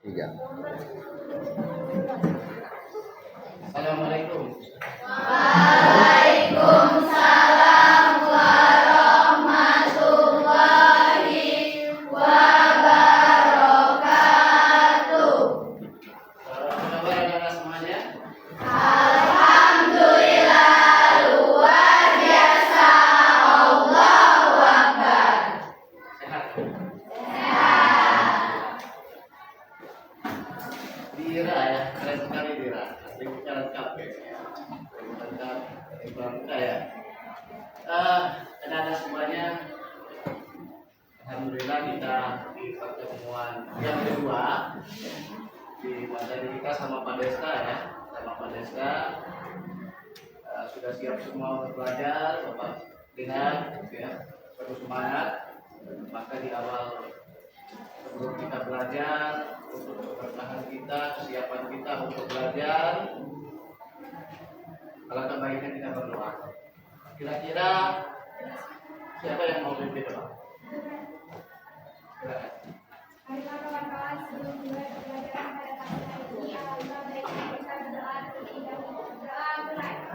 Iya. Assalamualaikum. Waalaikumsalam warahmatullahi wabarakatuh. Apa kabar anak-anak semuanya? Alhamdulillah luar biasa. Allahu Akbar. Sehat? Sehat. Dira ya, keren sekali Dira. Ributnya lengkap ya. Lengkap, bangga ya. Anak-anak semuanya, alhamdulillah kita di pertemuan yang kedua di materi kita sama Pak Desta ya, sama Pak Desta. Sudah siap semua untuk belajar, Bapak dengan ya, penuh semangat. Maka di awal sebelum kita belajar, untuk keberkahan kita, kesiapan kita untuk belajar, alangkah baiknya kita berdoa. Kira-kira siapa yang mau pimpin doa? Silakan. Mari kawan-kawan sebelum mulai pembelajaran pada pagi hari ini, alhamdulillah baiknya kita berdoa terlebih dahulu. Doa mulai.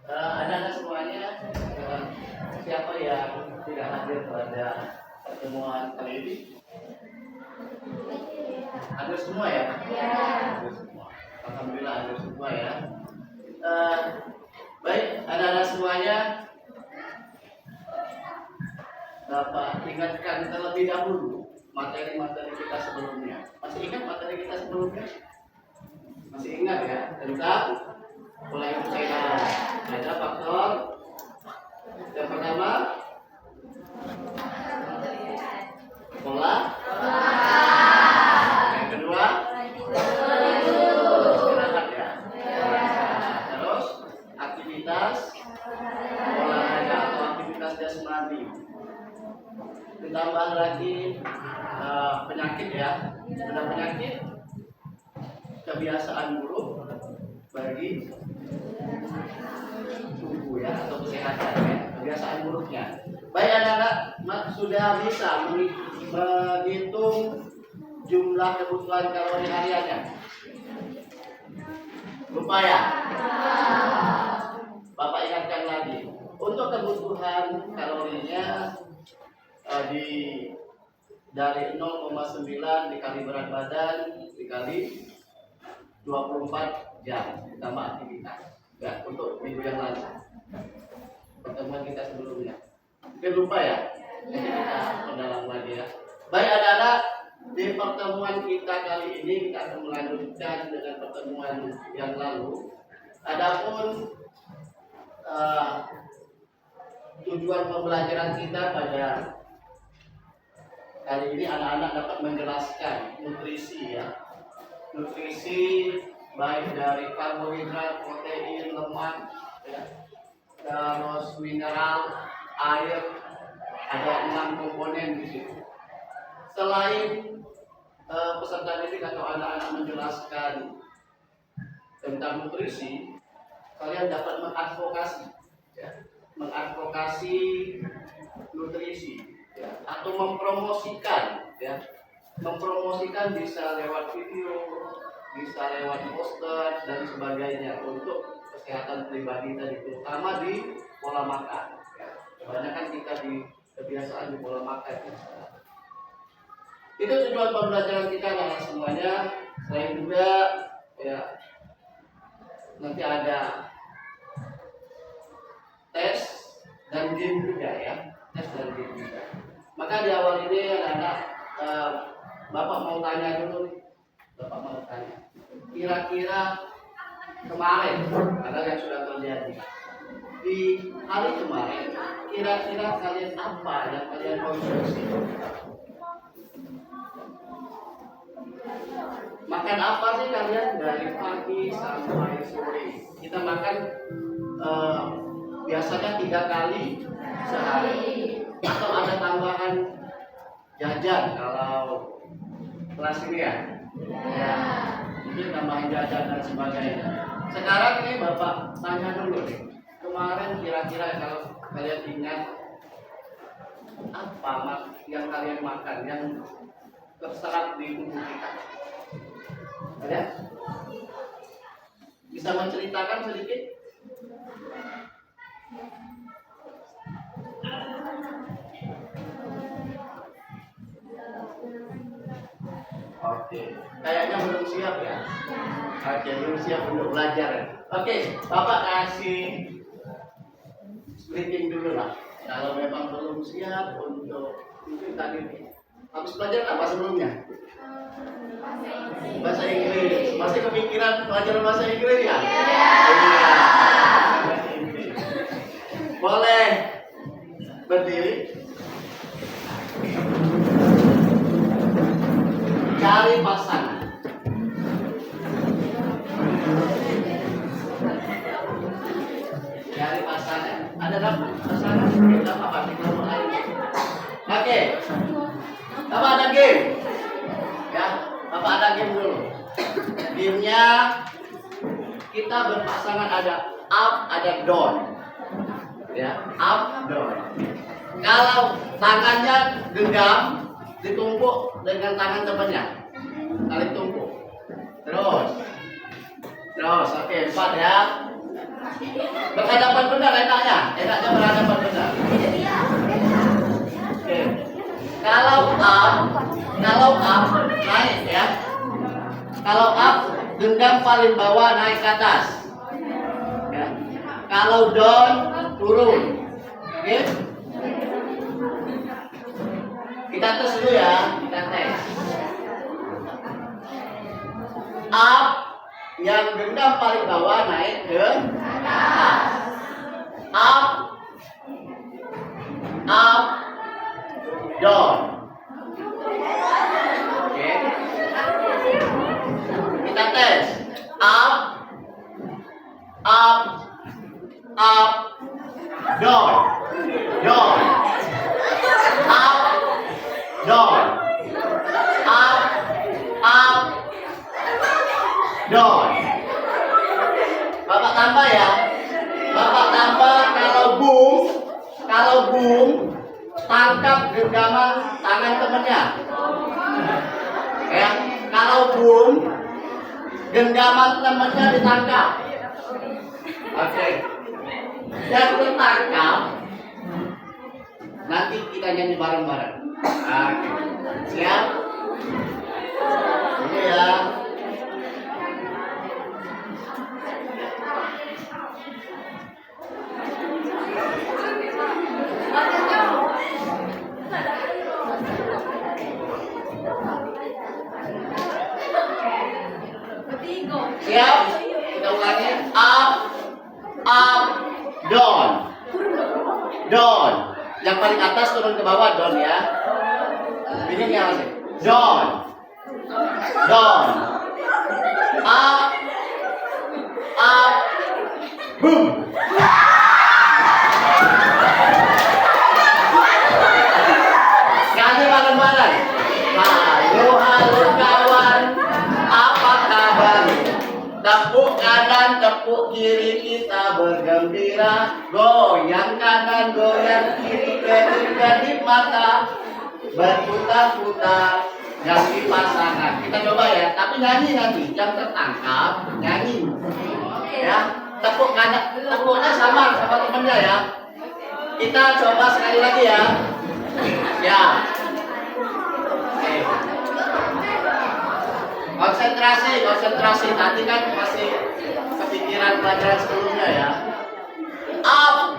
Anak-anak semuanya, siapa yang tidak hadir pada pertemuan kali ini? Hadir semua ya? Hadir semua. Alhamdulillah hadir semua ya. Baik, anak-anak semuanya, Bapak ingatkan terlebih dahulu materi-materi kita sebelumnya. Masih ingat materi kita sebelumnya? Masih ingat ya? Tentang mulai percaya ada faktor yang pertama pola, yang kedua istirahat ya, terus aktivitas olahraga atau aktivitas jasmani, ditambah lagi penyakit ya, sudah penyakit kebiasaan buruk bagi tubuh ya atau kesehatan ya, kebiasaan buruknya. Baik anak-anak, sudah bisa menghitung jumlah kebutuhan kalori hariannya? Lupa ya? Bapak ingatkan lagi. Untuk kebutuhan kalorinya dari 0,9 dikali berat badan dikali 24 jam ditambah aktivitas ya, untuk minggu yang lalu pertemuan kita sebelumnya mungkin lupa ya, jadi kita mendalam lagi ya. Baik anak-anak, di pertemuan kita kali ini kita akan melanjutkan dengan pertemuan yang lalu. Adapun tujuan pembelajaran kita pada kali ini, anak-anak dapat menjelaskan nutrisi ya, nutrisi baik dari karbohidrat, protein, lemak, ya, terus mineral, air, ada 6 komponen di situ. Selain peserta didik atau anak-anak menjelaskan tentang nutrisi, kalian dapat mengadvokasi, ya, mengadvokasi nutrisi, ya, atau mempromosikan, ya, mempromosikan bisa lewat video, bisa lewat poster dan sebagainya untuk kesehatan pribadi tadi, terutama di pola makan. Ya. Kebanyakan kita di kebiasaan di pola makan. Itu tujuan pembelajaran kita anak semuanya. Selain juga ya nanti ada tes dan game juga ya, tes dan game juga. Maka di awal ini anak-anak Bapak mau tanya dulu nih. Bapak mau tanya, kira-kira kemarin ada yang sudah terjadi di hari kemarin, kira-kira kalian apa yang kalian konsumsi? Makan apa sih kalian dari pagi sampai sore? Kita makan biasanya 3 kali sehari, atau ada tambahan jajan kalau kelas ini ya? Ya, mungkin tambahan jajan dan sebagainya. Sekarang ini Bapak tanya dulu nih, kemarin kira-kira kalau kalian ingat apa yang kalian makan yang terserap di tubuh kita? Ada? Bisa menceritakan sedikit? Oke, kayaknya belum siap ya. Oke, belum siap untuk belajar ya. Oke, Bapak kasih splitting dulu lah. Kalau memang belum siap untuk mungkin tadi habis belajar apa sebelumnya? Bahasa Inggris. Masih kepikiran pelajaran bahasa Inggris ya? Iya. Bahasa Inggris. Boleh berdiri. Cari pasangan. Cari pasangan. Ada dapat pasangan? Kita apa? Kita mulai. Oke. Bapak ada game. Ya, Bapak ada game dulu. Gamenya kita berpasangan, ada up, ada down. Ya, up, down. Kalau tangannya genggam, ditumpuk dengan tangan temannya, tarik tumpuk. Terus, oke, 4 ya. Berhadapan benar enaknya berhadapan benar. Oke. Kalau up naik ya. Kalau up genggam paling bawah naik ke atas. Ya. Kalau down turun. Oke. Kita tes dulu ya, kita tes. Up yang genggam paling bawah naik ke atas. Up, down. Oke. Kita tes. Up, down. Up, down. Up, down. Bapak tambah ya. Bapak tambah kalau boom tangkap genggaman tangan temennya. Ya, kalau boom genggaman temennya ditangkap. Oke. Yang tertangkap nanti kita nyanyi bareng-bareng. Oke. Siap? Ini ya. Siap? Kita ulangi. Up, down. Yang paling atas turun ke bawah, down ya. Ini yang masih. Down. Up, boom. Ganti bareng-bareng. Halo kawan, apa kabar? Tepuk kanan, tepuk kiri, kita bergembira. Goyang kanan, goyang kiri, kedip-kedip mata, berputar-putar, ganti pasangan. Kita coba ya, tapi nyanyi nanti. Yang tertangkap, nyanyi. Ya, tepuk kanan, tepuknya sama temennya ya. Kita coba sekali lagi ya. Ya. Konsentrasi, konsentrasi. Nanti kan masih kepikiran pelajaran sebelumnya ya. Up,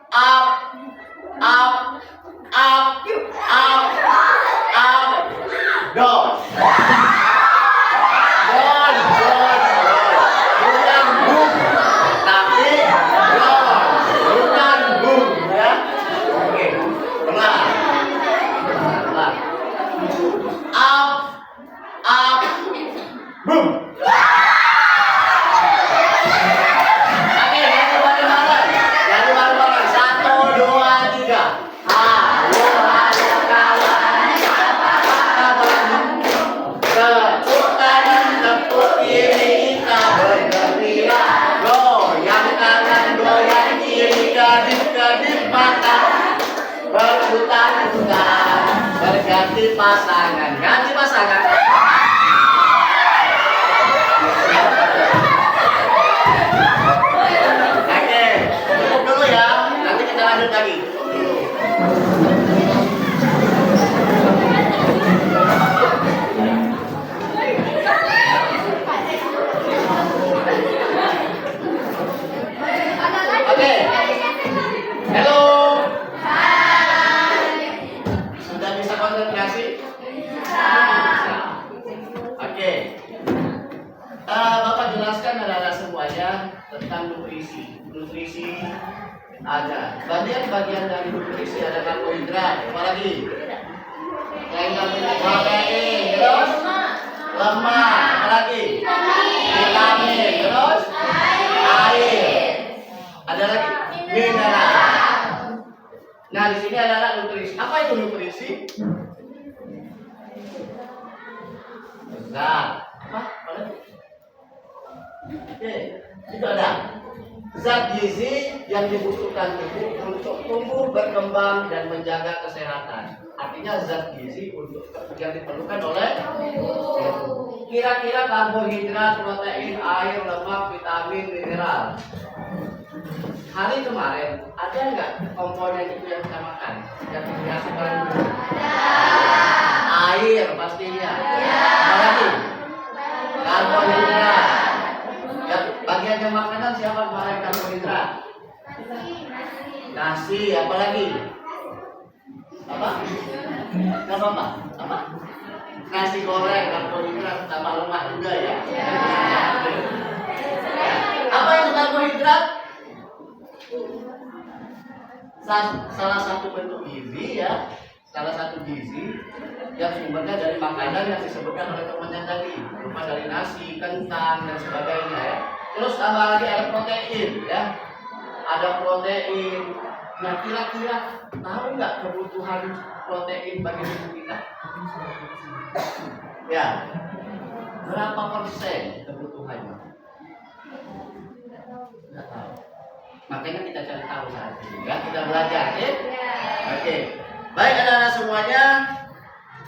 up, up, up, up, up, down. Down, down, down. Bukan boom, tapi down. Bukan boom ya. Oke, pelan. Pelan. Up, up, boom. Oke, jangan bareng-bareng. Jangan bareng-bareng. 1, 2, 3. Halo, halo kawan. Apa kabar? Tepuk kanan, tepuk kiri, kita bergembira. Goyang kanan, goyang kiri, kedip-kedip mata. Berputar-putar, berganti pasangan. Ganti pasangan. Oke, cukup dulu ya. Nanti kita lanjut lagi. Cukup dulu. Oke. Halo. Sudah bisa konsentrasi? Bisa. Oke. Bapak jelaskan anak-anak semuanya tentang nutrisi. Nutrisi ada bagian-bagian dari nutrisi, ada karbohidrat, apalagi selain karbohidrat, protein, terus lemak, apalagi vitamin, terus air, ada lagi mineral. Nah di sini ada nutrisi. Apa itu nutrisi? Zat. Apa? Oke, itu ada zat gizi yang dibutuhkan tubuh untuk tumbuh, berkembang dan menjaga kesehatan. Artinya zat gizi untuk yang diperlukan oleh tubuh. Kira-kira karbohidrat, protein, air, lemak, vitamin, mineral. Hari kemarin ada nggak komponen itu yang kita makan? Yang dihasilkan air pastinya. Apalagi karbohidrat. Ya, bagian yang makanan siapa kemarin karbohidrat? Nasi, apalagi? Apa? Apa? Apa? Nasi goreng, karbohidrat, tambah lemak juga ya. Apa itu karbohidrat? Salah satu bentuk gizi ya, salah satu gizi yang sumbernya dari makanan yang disebutkan oleh temannya tadi, berupa dari nasi, kentang dan sebagainya ya. Terus tambah lagi ada protein ya, ada protein. Nah kira-kira tahu nggak kebutuhan protein bagi tubuh kita? Ya, berapa persen kebutuhannya? Nggak tahu. Makanya kita cari tahu saat ini ya, kita belajar ya. Oke. Baik anak-anak semuanya,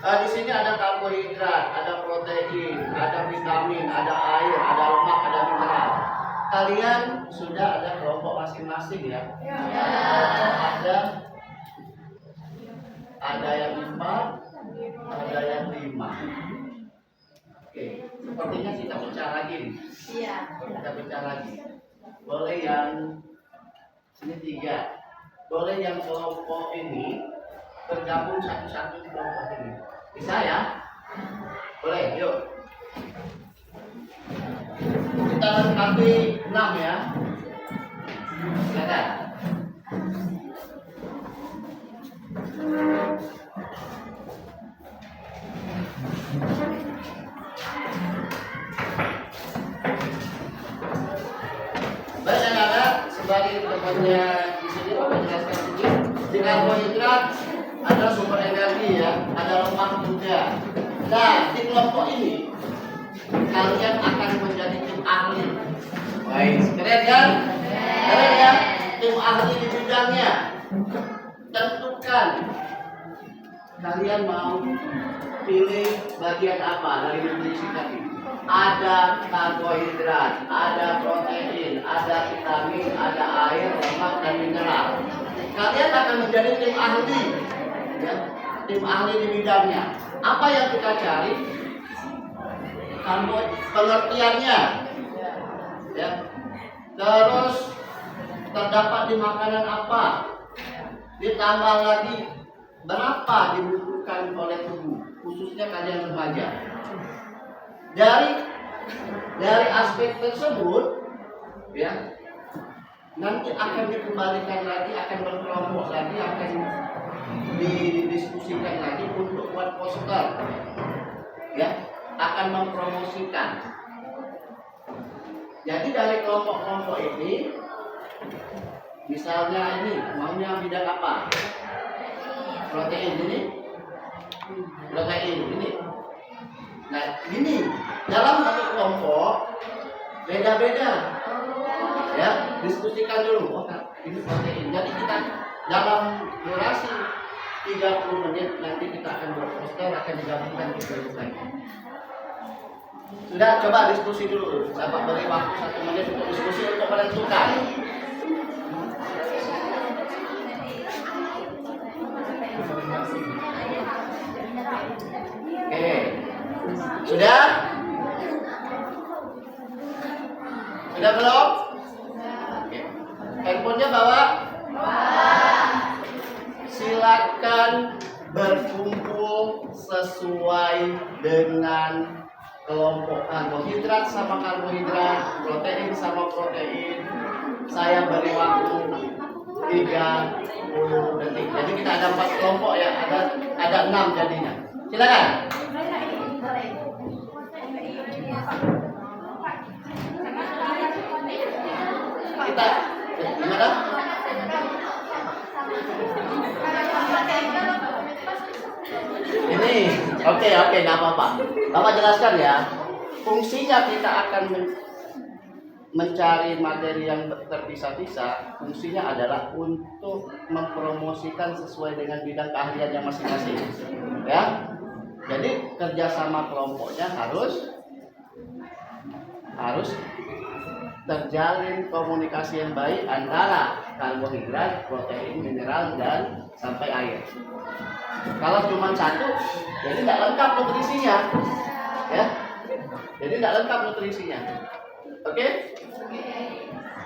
di sini ada karbohidrat, ada protein, ada vitamin, ada air, ada lemak, ada mineral. Kalian sudah ada kelompok masing-masing ya? Ada yang 4, ada yang 5. Oke, sepertinya kita pecah lagi nih. Iya. Kita pecah lagi. Boleh yang ini 3. Boleh yang kelompok ini bergabung satu-satu di kelompok ini. Bisa ya? Boleh, yuk. Kita lengkapi 6 ya. Silakan. Baik anak-anak, sebagai temannya di sini Bapak jelaskan sedikit. Di karbohidrat ada sumber energi ya, ada lemak juga. Dan di kelompok ini kalian akan menjadi tim ahli. Baik, keren kan? Keren ya? Tim ahli di bidangnya. Tentukan kalian mau pilih bagian apa dari nutrisi tadi. Ada karbohidrat, ada protein, ada vitamin, ada air, lemak dan mineral. Kalian akan menjadi tim ahli, ya, tim ahli di bidangnya. Apa yang kita cari? pengertiannya, ya. Terus terdapat di makanan apa, ditambah lagi berapa dibutuhkan oleh tubuh, khususnya kalian remaja. Dari aspek tersebut, ya, nanti akan dikembalikan lagi, akan berkelompok lagi, akan didiskusikan lagi untuk buat poster, ya, akan mempromosikan. Jadi dari kelompok-kelompok ini, misalnya ini maunya bidang apa? Protein ini, protein ini. Nah ini dalam satu kelompok beda-beda, ya, diskusikan dulu. Oh, ini protein. Jadi kita dalam durasi 30 menit nanti kita akan berposter, akan digabungkan ke grup. Sudah, coba diskusi dulu. Sahabat beri waktu 1 menit untuk diskusi untuk menentukan. Oke, sudah? Sudah belum? Oke. Handphonenya bawa? Silakan berkumpul sesuai dengan kelompok karbohidrat sama karbohidrat, protein sama protein. Saya beri waktu 30 detik. Jadi kita ada 4 kelompok ya, ada 6 jadinya. Silakan. Kita gimana? Ini oke, nggak apa-apa. Bapak jelaskan ya. Fungsinya kita akan mencari materi yang terpisah-pisah. Fungsinya adalah untuk mempromosikan sesuai dengan bidang keahliannya masing-masing. Ya. Jadi kerjasama kelompoknya harus terjalin komunikasi yang baik antara karbohidrat, protein, mineral, dan sampai air. Kalau cuma satu, jadi tidak lengkap nutrisinya, ya. Jadi tidak lengkap nutrisinya. Oke?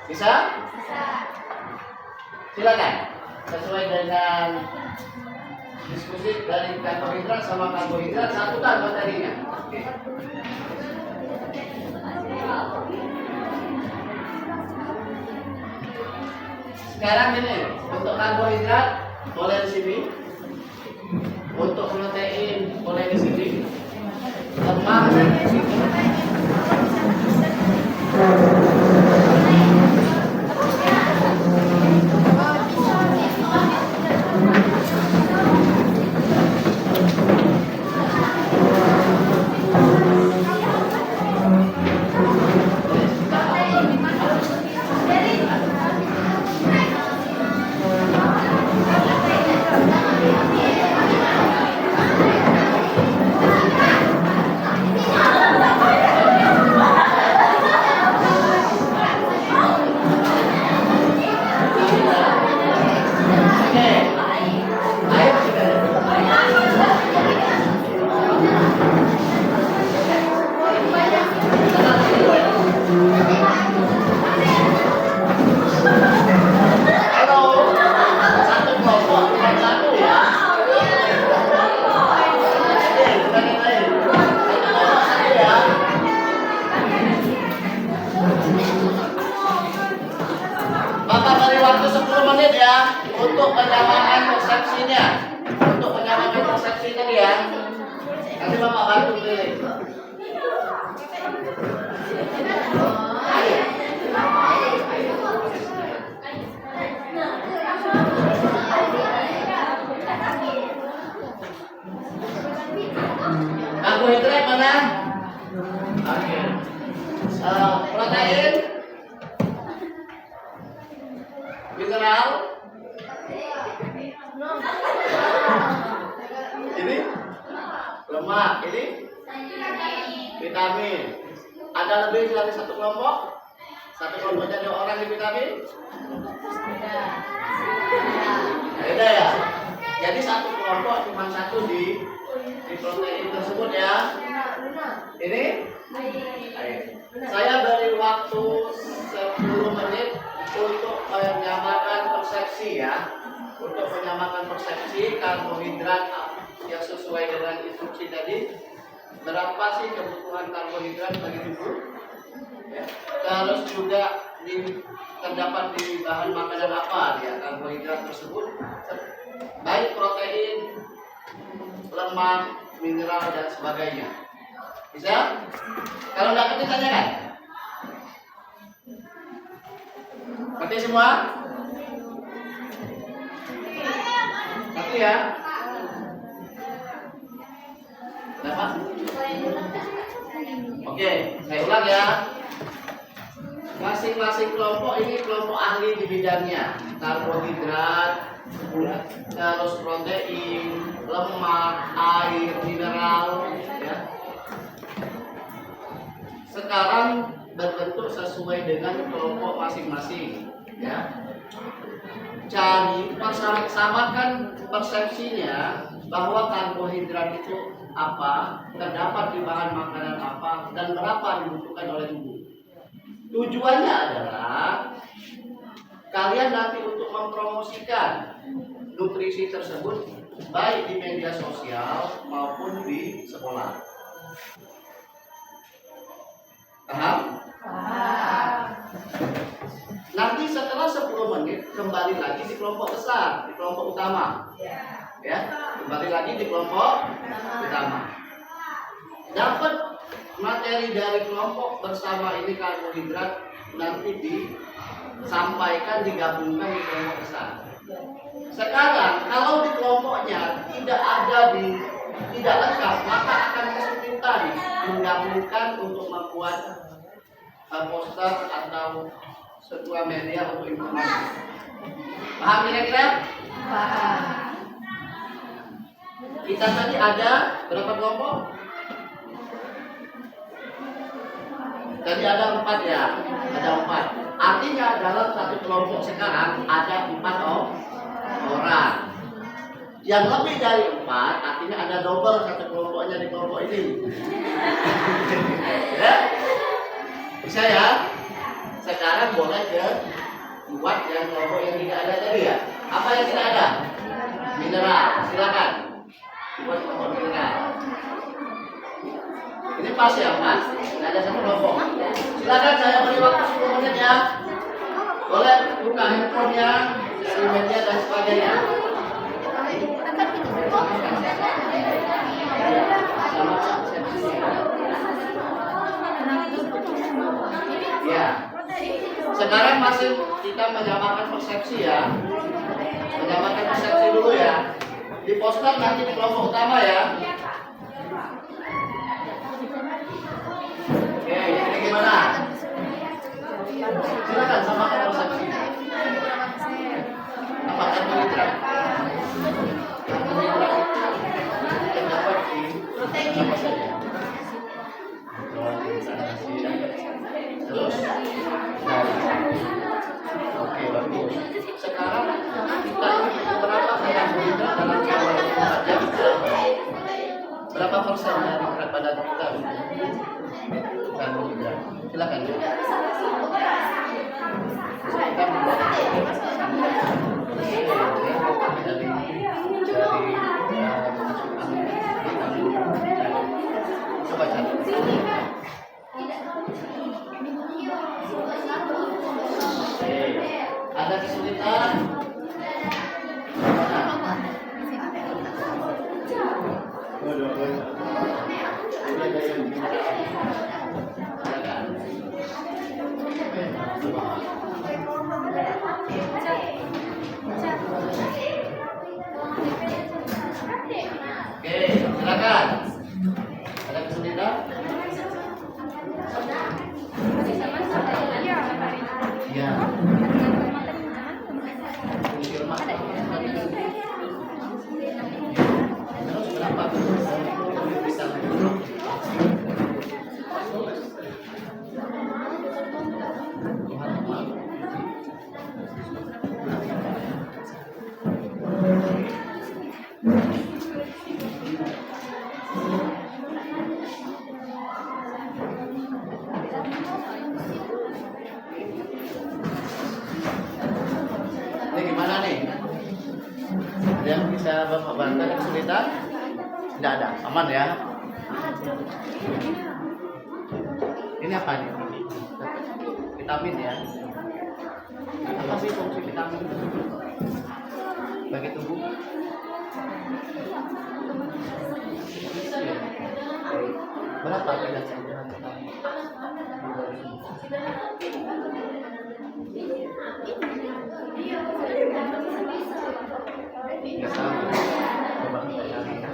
Bisa? Silakan. Sesuai dengan diskusi dari karbohidrat sama karbohidrat, satukan materinya. Oke. Sekarang ini untuk karbohidrat boleh di sini, untuk protein boleh di sini, lemak di sini. Untuk penyamakan persepsinya, dia. Nanti Bapak bantu pilih. Karbohidrat mana? Oke. Protein, mineral. Ini lemak, ini vitamin. Ada lebih dari satu kelompok? Satu kelompoknya ada orang di vitamin? Beda ya. Jadi satu kelompok cuma satu di protein tersebut ya. Ini menyamakan persepsi karbohidrat yang sesuai dengan instruksi tadi. Berapa sih kebutuhan karbohidrat bagi tubuh? Ya. Terus juga terdapat di bahan makanan apa ya karbohidrat tersebut? Baik protein, lemak, mineral dan sebagainya. Bisa? Kalau nggak ngerti tanyakan. Ngerti semua? Ngerti ya? Dapat? Oke, saya ulang ya. Masing-masing kelompok ini kelompok ahli di bidangnya. Karbohidrat, terus protein, lemak, air, mineral, ya. Sekarang berbentuk sesuai dengan kelompok masing-masing, ya. Cari samakan persepsinya bahwa karbohidrat itu apa, terdapat di bahan makanan apa, dan berapa dibutuhkan oleh tubuh. Tujuannya adalah kalian nanti untuk mempromosikan nutrisi tersebut baik di media sosial maupun di sekolah. Paham? Nanti setelah 10 menit kembali lagi di kelompok besar, di kelompok utama. Ya, kembali lagi di kelompok utama. Dapat materi dari kelompok bersama ini karbohidrat nanti disampaikan digabungkan di kelompok besar. Sekarang kalau di kelompoknya tidak lengkap, maka akan kesulitan menggabungkan untuk membuat poster atau sebuah media untuk informasi. Paham kira-kira? Paham. Kita tadi ada berapa kelompok? Tadi ada 4 ya, ada 4. Artinya dalam satu kelompok sekarang ada 4 orang. Yang lebih dari 4, artinya ada double satu kelompoknya di kelompok ini. Ya? Bisa ya? Sekarang boleh buat yang kelompok yang tidak ada tadi ya. Apa yang tidak ada? Mineral. Silakan. Buat kelompok mineral. Ini pas ya, pas. Tidak ada satu kelompok. Silakan saya beri waktu 10 menit ya. Boleh buka handphonenya, isi media dan sebagainya. Ya. Sekarang masih kita menyamakan persepsi ya. Menyamakan persepsi dulu ya. Di poster nanti di kelompok utama ya. Oke, ini gimana? Silakan samakan persepsi. Apa karbohidrat? Karbohidrat itu terdapat di apa saja? Terus? Oke, bagus. Sekarang kita berapa karbohidrat dalam jam? Berapa persen dari berat badan kita? Karbohidrat. Silakan ya. Kita membuat coba cari. Ada kesulitan? Oke, silakan. Ada kesulitan? Iya. Terus berapa? Bisa. bisa Bapak bantu kesulitan? Tidak ada, aman ya. Ini apa nih? Vitamin ya. Apa sih fungsi vitamin bagi tubuh? Berapa beda cairan vitamin? Nggak tahu. Coba kita cari ya.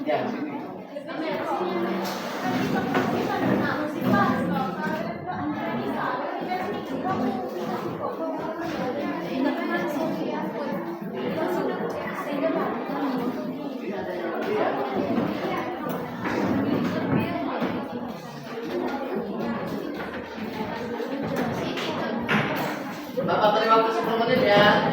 Ya, sini. Bapak beri waktu 10 menit ya.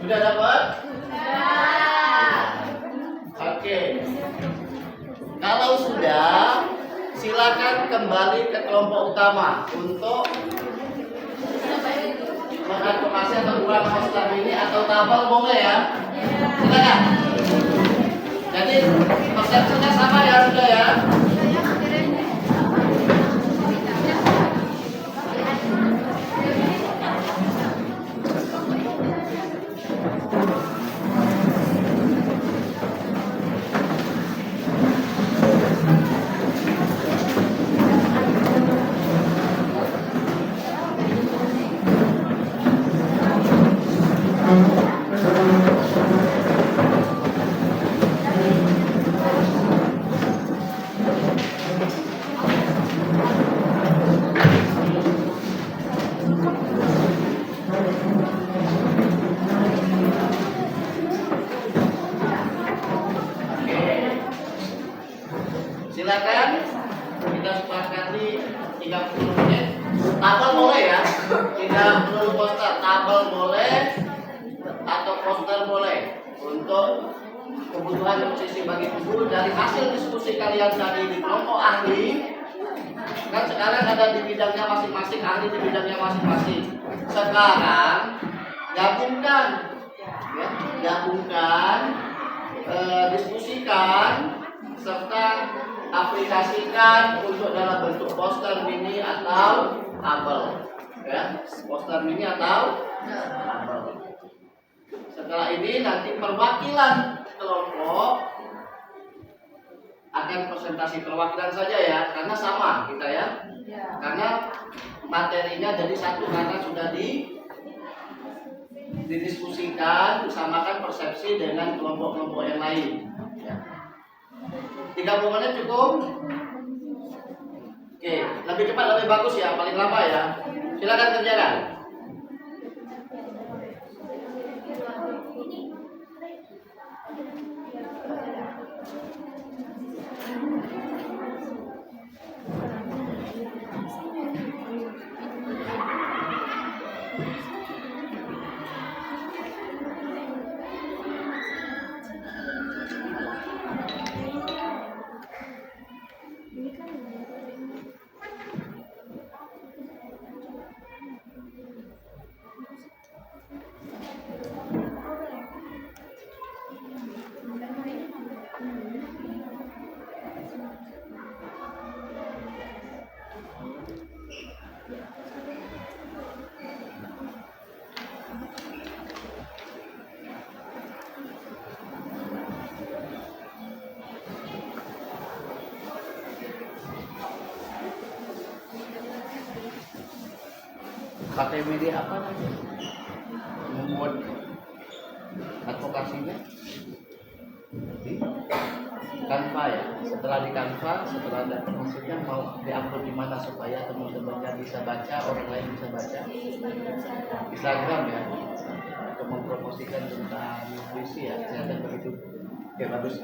Sudah dapat? Oke. Kalau sudah, silakan kembali ke kelompok utama untuk mengadvokasi atau buang masalah ini atau tabel boleh ya. Silakan. Jadi persepsinya sama ya sudah ya. 30 menit. Tabel boleh ya, 30 poster, tabel boleh atau poster boleh untuk kebutuhan nutrisi bagi tubuh. Dari hasil diskusi kalian tadi di kelompok ahli, kan sekarang ada di bidangnya masing-masing, ahli di bidangnya masing-masing. Sekarang gabungkan, ya, gabungkan, diskusikan serta aplikasikan untuk dalam bentuk poster mini atau tabel, ya, poster mini atau tabel. Setelah ini nanti perwakilan kelompok akan presentasi perwakilan saja ya, karena sama kita ya, karena materinya jadi satu karena sudah didiskusikan, disamakan persepsi dengan kelompok-kelompok yang lain. Ya. 30 menit cukup? Oke, lebih cepat lebih bagus ya, paling lama ya. Silakan kerjakan. Pakai media apa nanti? Membuat advokasinya di Canva ya. Setelah di Canva, setelah ada maksudnya mau diupload di mana supaya teman-temannya bisa baca, orang lain bisa baca. Instagram ya, untuk mempromosikan tentang nutrisi ya, kesehatan begitu. Oke, bagus.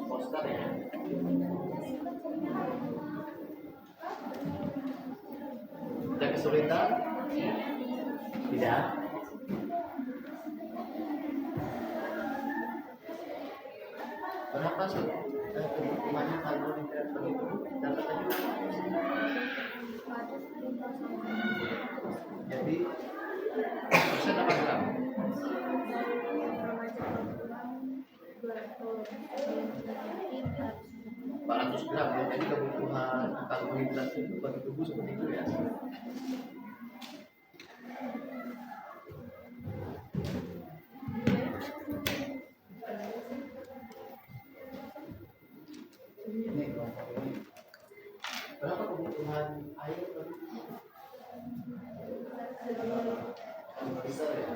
Poster ya. Ada kesulitan? Tidak. Berapa sih kebutuhannya karbohidrat begitu? Dapat aja. Jadi persen apa gram? 400 gram ya. Jadi kebutuhan karbohidrat itu bagi tubuh seperti itu ya. Ini kelompok ini. Berapa kebutuhan air tadi? Besar ya.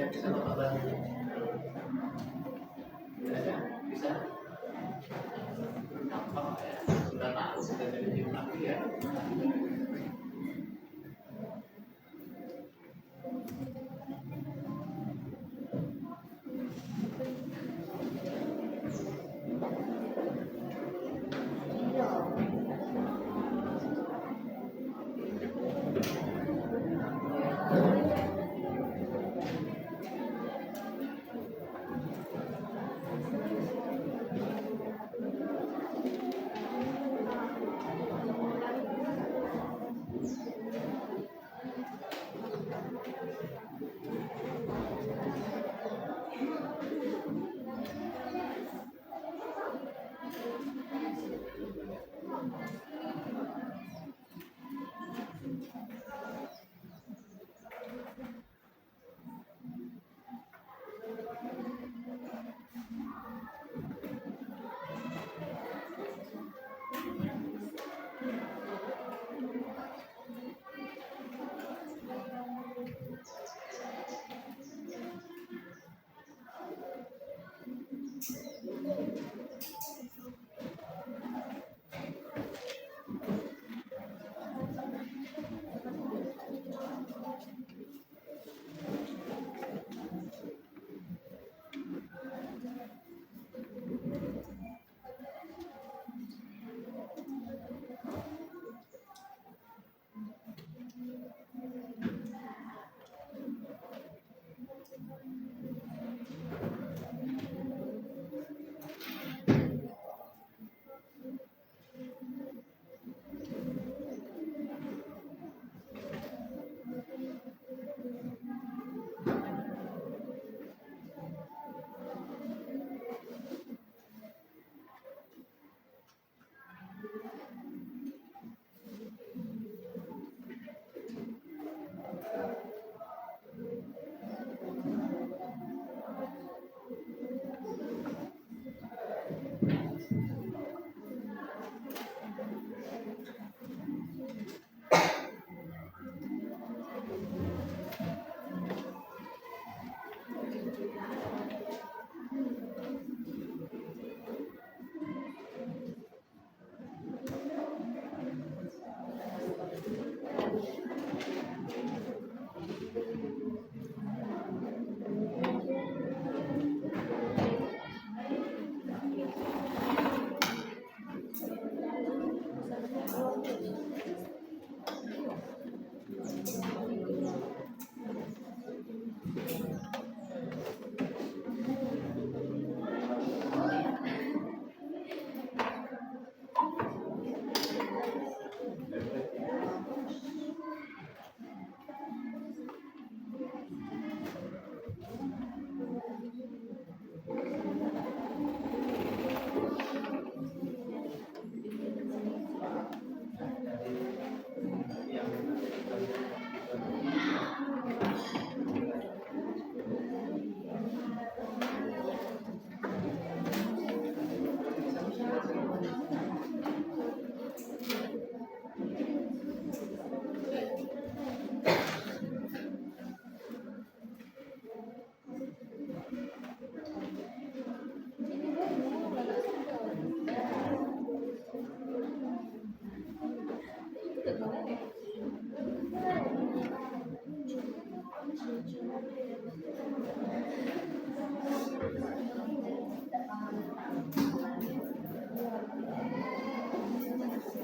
Bisa Bapak bantu? Bisa? Gampang ya, sudah tahu.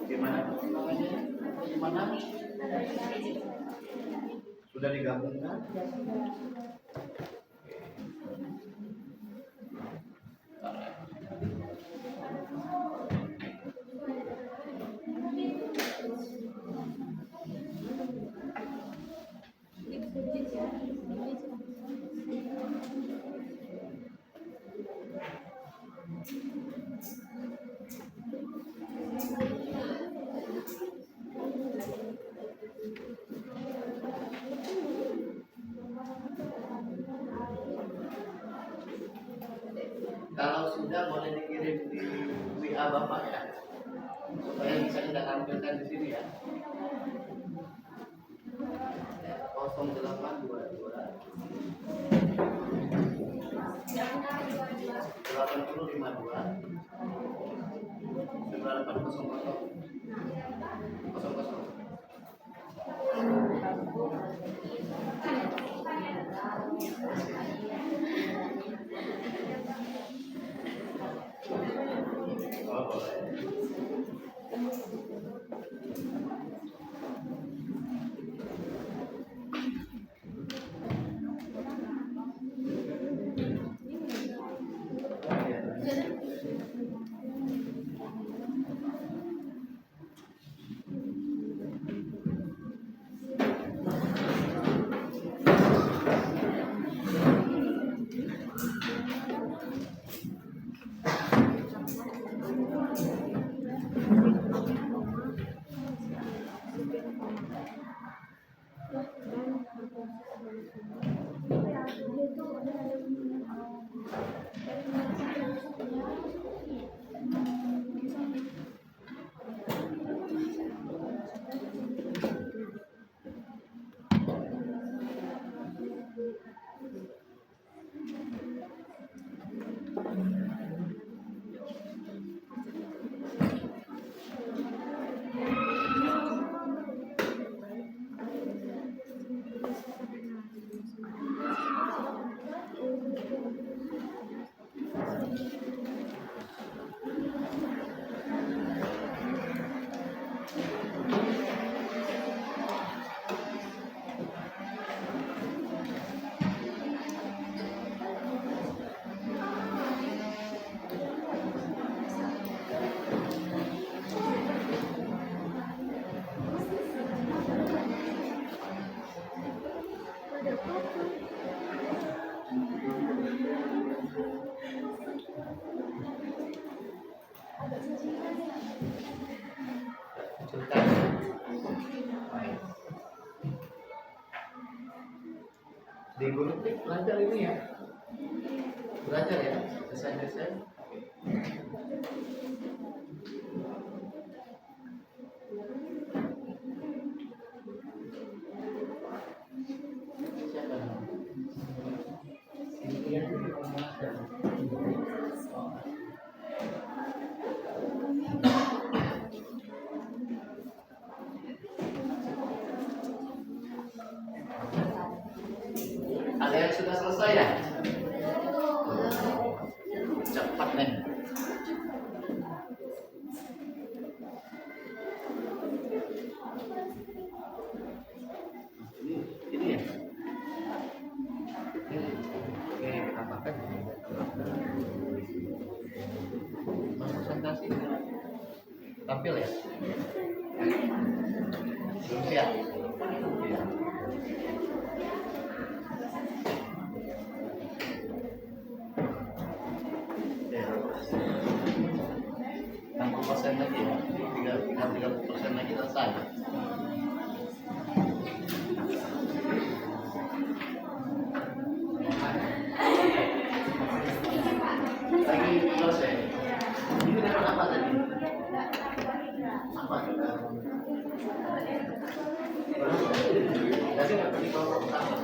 Gimana perkembangannya? Gimana? Sudah digabungkan? Kalau sudah boleh dikirim di WA Bapak ya, supaya bisa kita tampilkan di sini ya. 0822 8052 9400. Oh, boleh. Kecilkan. Baik. Di Gunung Tik belajar ini ya. Belajar ya, desain-desain. Siapa nama? Ini yang dimaksud. Oh. Ada yang sudah selesai ya? Cepat nih. Ini ya. Oke, apakan? Konsentrasi. Tampil ya. Belum siap. Iya. Persen lagi ya, tinggal 30% lagi selesai. Lagi selesai. Ini dapat apa tadi? Apa? Tadi nggak pergi kelompok pertama.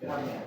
Geram ya.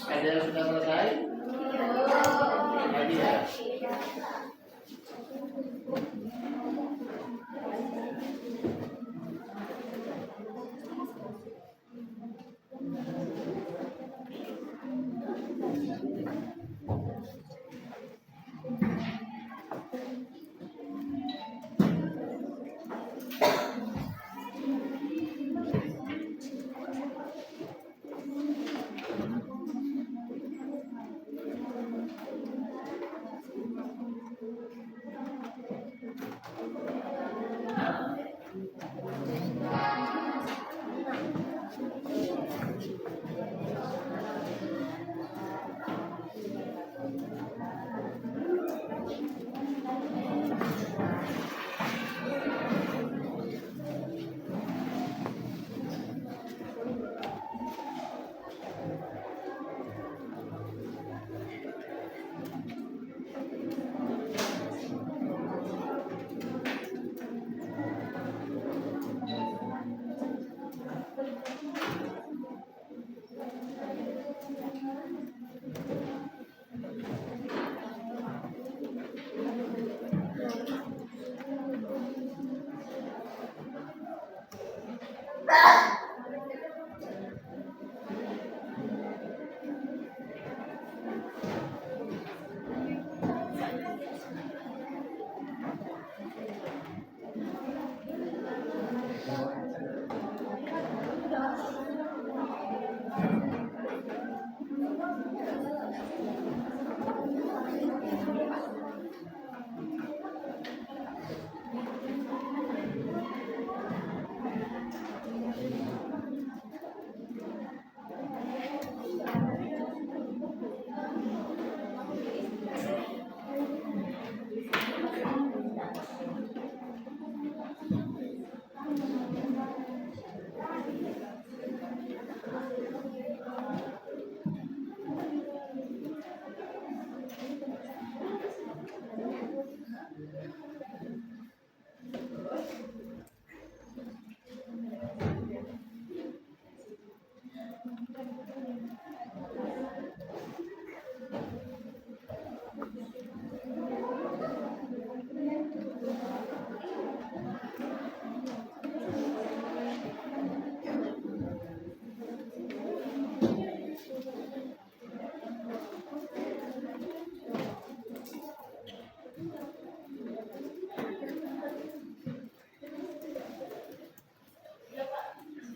Ada yang sudah selesai? Lagi ya?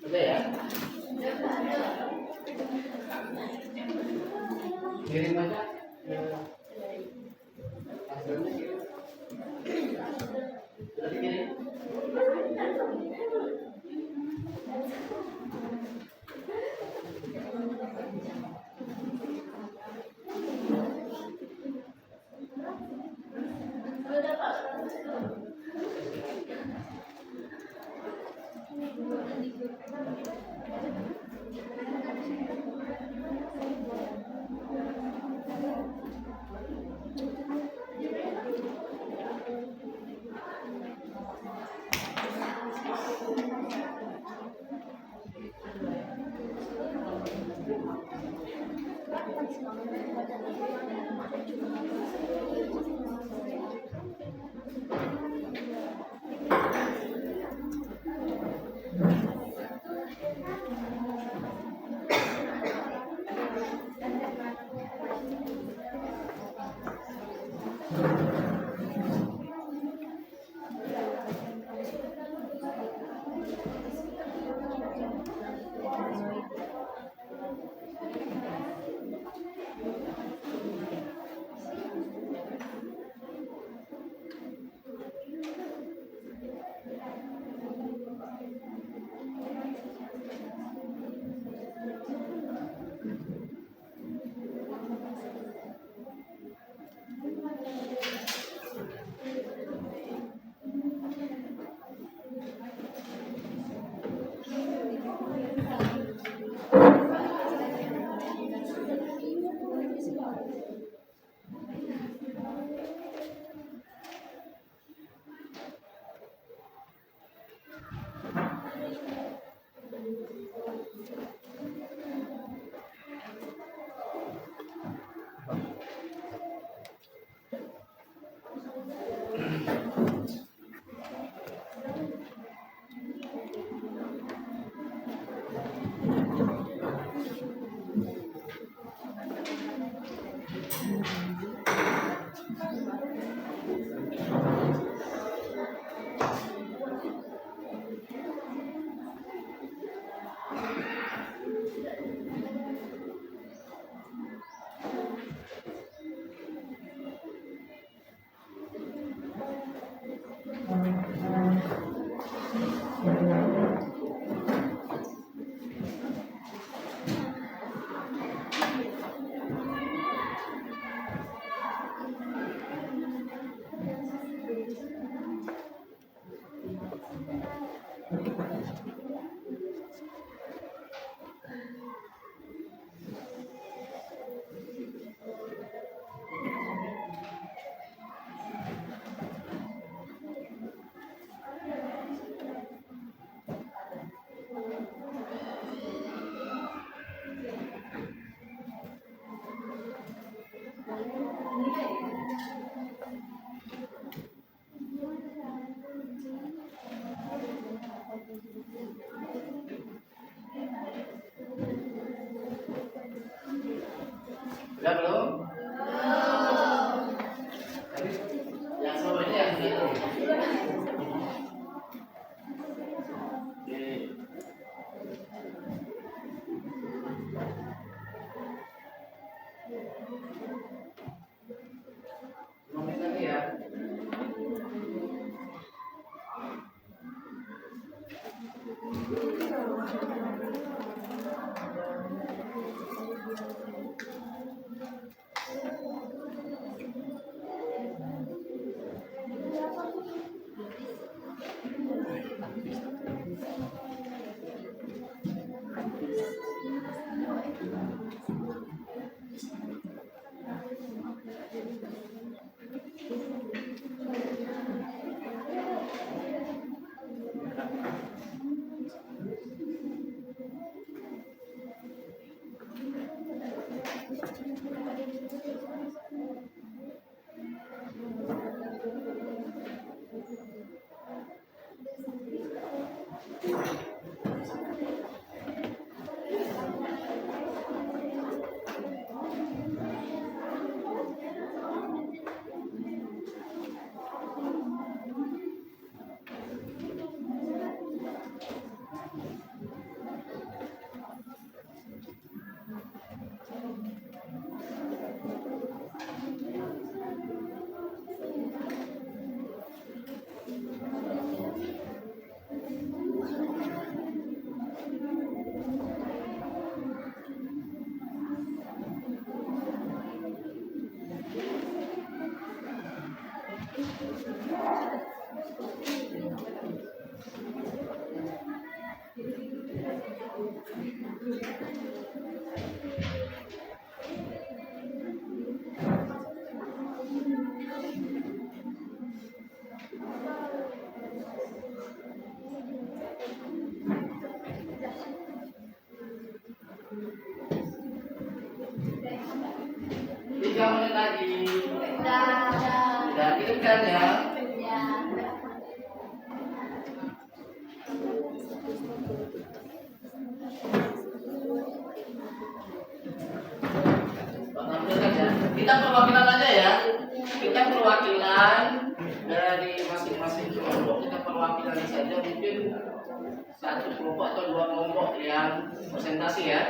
Udah ya? Kirim aja hasilnya kirim. Sudah dikirim? Udah belum? Yang sebelumnya yang itu. Oke. Nomor lagi ya. Tiga menit lagi. Udah kirimkan ya. Tampilkan ya. Kita perwakilan aja ya. Kita perwakilan dari masing-masing kelompok. Kita perwakilan saja, mungkin satu kelompok atau dua kelompok yang presentasi ya.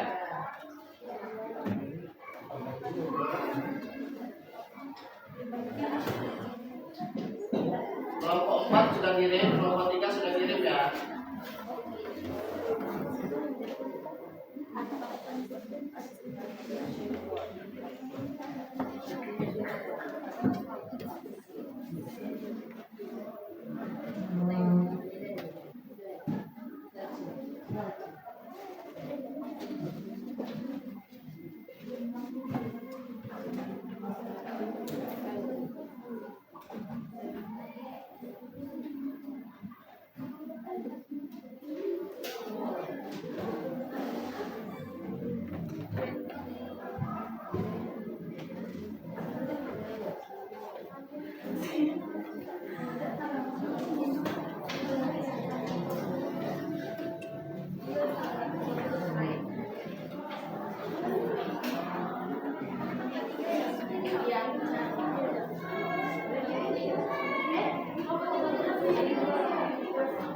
Kelompok 4 sudah kirim, kelompok 3 sudah kirim ya.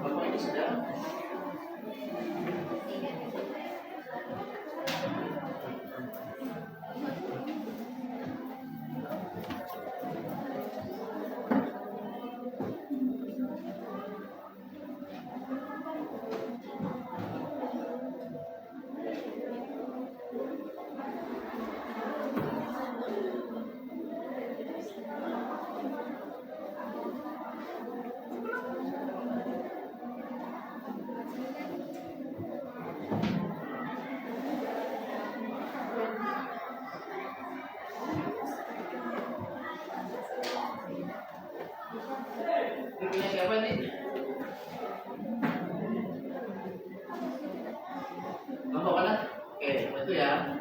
Bapak ini sudah. Ini punya siapa nih? Nomor mana? Oke, itu ya.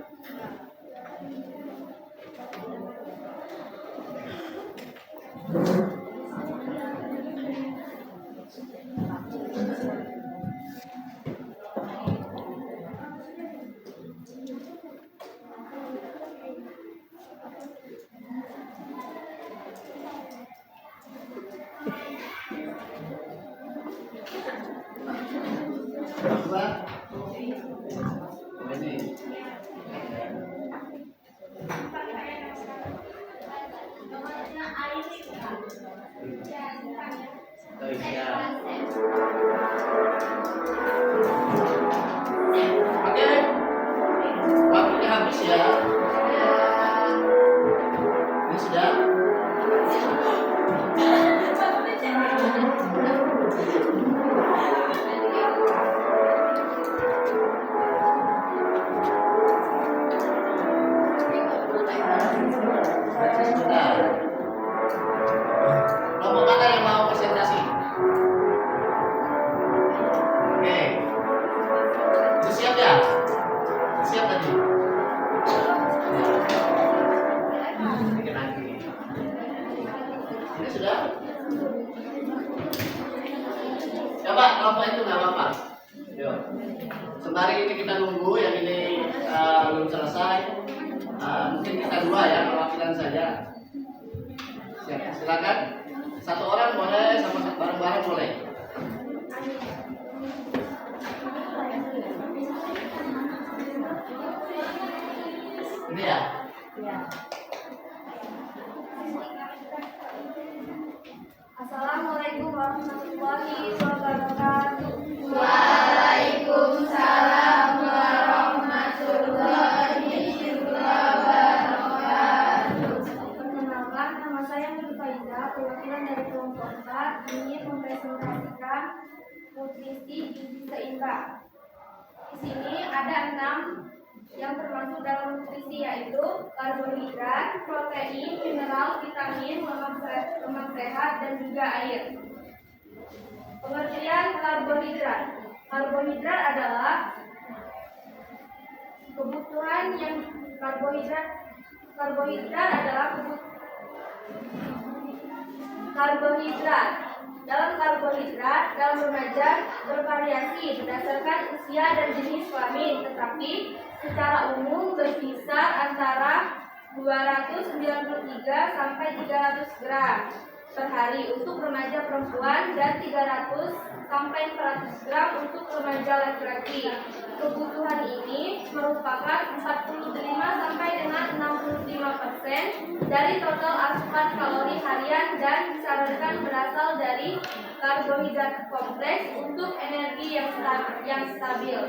habis ya. Ini sudah. Sudah. Kelompok mana yang mau presentasi? Oke. Itu siap ya? Siap tadi? Bikin lagi. Ini sudah? Coba kelompok itu nggak apa-apa. Yuk. Sembari ini kita nunggu yang ini belum selesai. Mungkin kita dua ya, perwakilan saja. Siap, silakan. Satu orang boleh, sama bareng-bareng boleh. Ini ya. Assalamualaikum warahmatullahi wabarakatuh. Waalaikumsalam warahmatullahi wabarakatuh. Perkenalkan, nama saya Nur Faiza, perwakilan dari kelompok 4 ingin mempresentasikan nutrisi gizi seimbang. Di sini ada 6 yang termasuk dalam nutrisi, yaitu karbohidrat, protein, mineral, vitamin, lemak sehat, dan juga air. Pengertian karbohidrat. Karbohidrat adalah kebutuhan yang karbohidrat adalah karbohidrat. Dalam karbohidrat, dalam remaja bervariasi berdasarkan usia dan jenis kelamin, tetapi secara umum berkisar antara 293 sampai 300 gram per hari untuk remaja perempuan dan 300 sampai 400 gram untuk remaja laki-laki. Kebutuhan ini merupakan 45 sampai dengan 65% dari total asupan kalori harian dan disarankan berasal dari karbohidrat kompleks untuk energi yang stabil.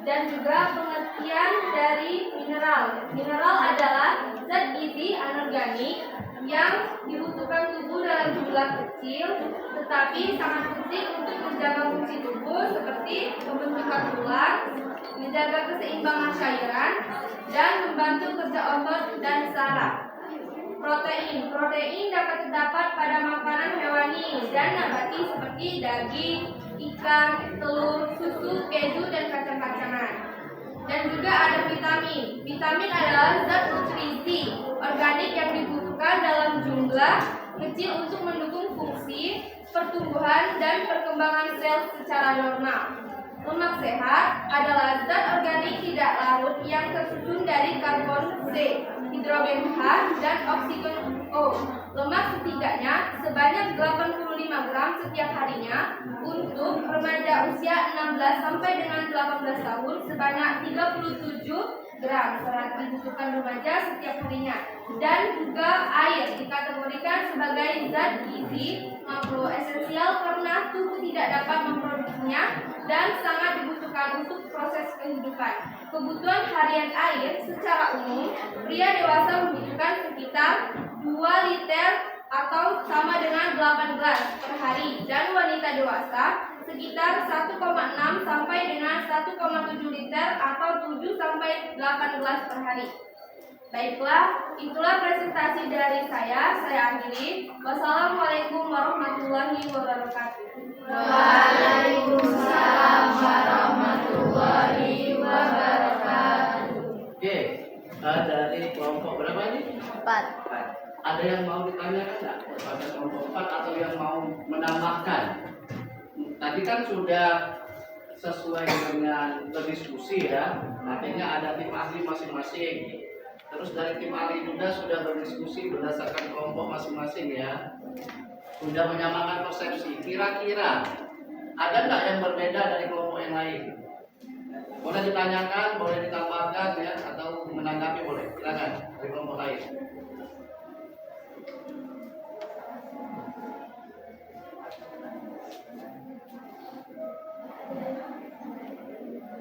Dan juga pengertian dari mineral. Mineral adalah zat gizi anorganik yang dibutuhkan tubuh dalam jumlah kecil, tetapi sangat penting untuk menjaga fungsi tubuh seperti pembentukan tulang, menjaga keseimbangan cairan, dan membantu kerja otot dan saraf. Protein. Protein dapat terdapat pada makanan hewani dan nabati seperti daging, ikan, telur, susu, keju, dan kacang-kacangan. Dan juga ada vitamin. Vitamin adalah zat nutrisi organik yang dibutuhkan dalam jumlah kecil untuk mendukung fungsi, pertumbuhan, dan perkembangan sel secara normal. Lemak sehat adalah zat organik tidak larut yang tersusun dari karbon C, hidrogen H, dan oksigen O. Lemak setidaknya sebanyak 85 gram setiap harinya. Untuk remaja usia 16 sampai dengan 18 tahun sebanyak 37 gram serat dibutuhkan remaja setiap harinya. Dan juga air dikategorikan sebagai zat gizi makro esensial karena tubuh tidak dapat memproduksinya dan sangat dibutuhkan untuk proses kehidupan. Kebutuhan harian air secara umum, pria dewasa membutuhkan sekitar 2 liter atau sama dengan 8 gelas per hari, dan wanita dewasa sekitar 1,6 sampai dengan 1,7 liter atau 7 sampai 8 gelas per hari. Baiklah, itulah presentasi dari saya akhiri. Wassalamualaikum warahmatullahi wabarakatuh. Waalaikumsalam warahmatullahi wabarakatuh. Oke, dari kelompok berapa ini? 4. Ada yang mau ditanyakan nggak kepada kelompok 4 atau yang mau menambahkan? Tadi kan sudah sesuai dengan berdiskusi ya, artinya ada tim ahli masing-masing. Terus dari tim ahli juga sudah berdiskusi berdasarkan kelompok masing-masing ya, sudah menyamakan persepsi. Kira-kira ada nggak yang berbeda dari kelompok yang lain? Boleh ditanyakan, boleh ditambahkan ya, atau menanggapi boleh. Silakan dari kelompok lain.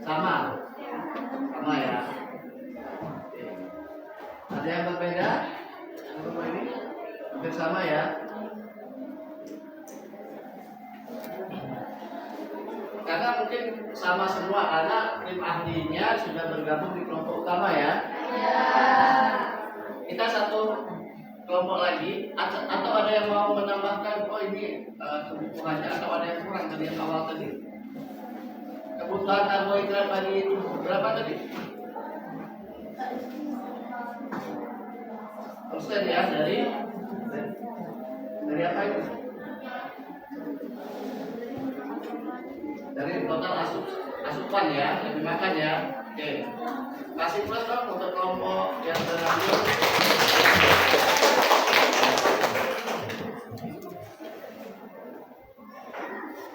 Sama ya. Ada yang berbeda? Kelompok ini hampir sama ya. Karena mungkin sama semua karena tim ahlinya sudah bergabung di kelompok utama ya. Kita satu kelompok lagi atau ada yang mau menambahkan ini kebutuhannya atau ada yang kurang dari yang awal tadi? Kebutuhan karbohidrat pagi itu berapa tadi? Persen ya dari apa itu? Dari total asupan ya, yang dimakan ya. Oke. Kasih plus dong untuk kelompok yang terakhir.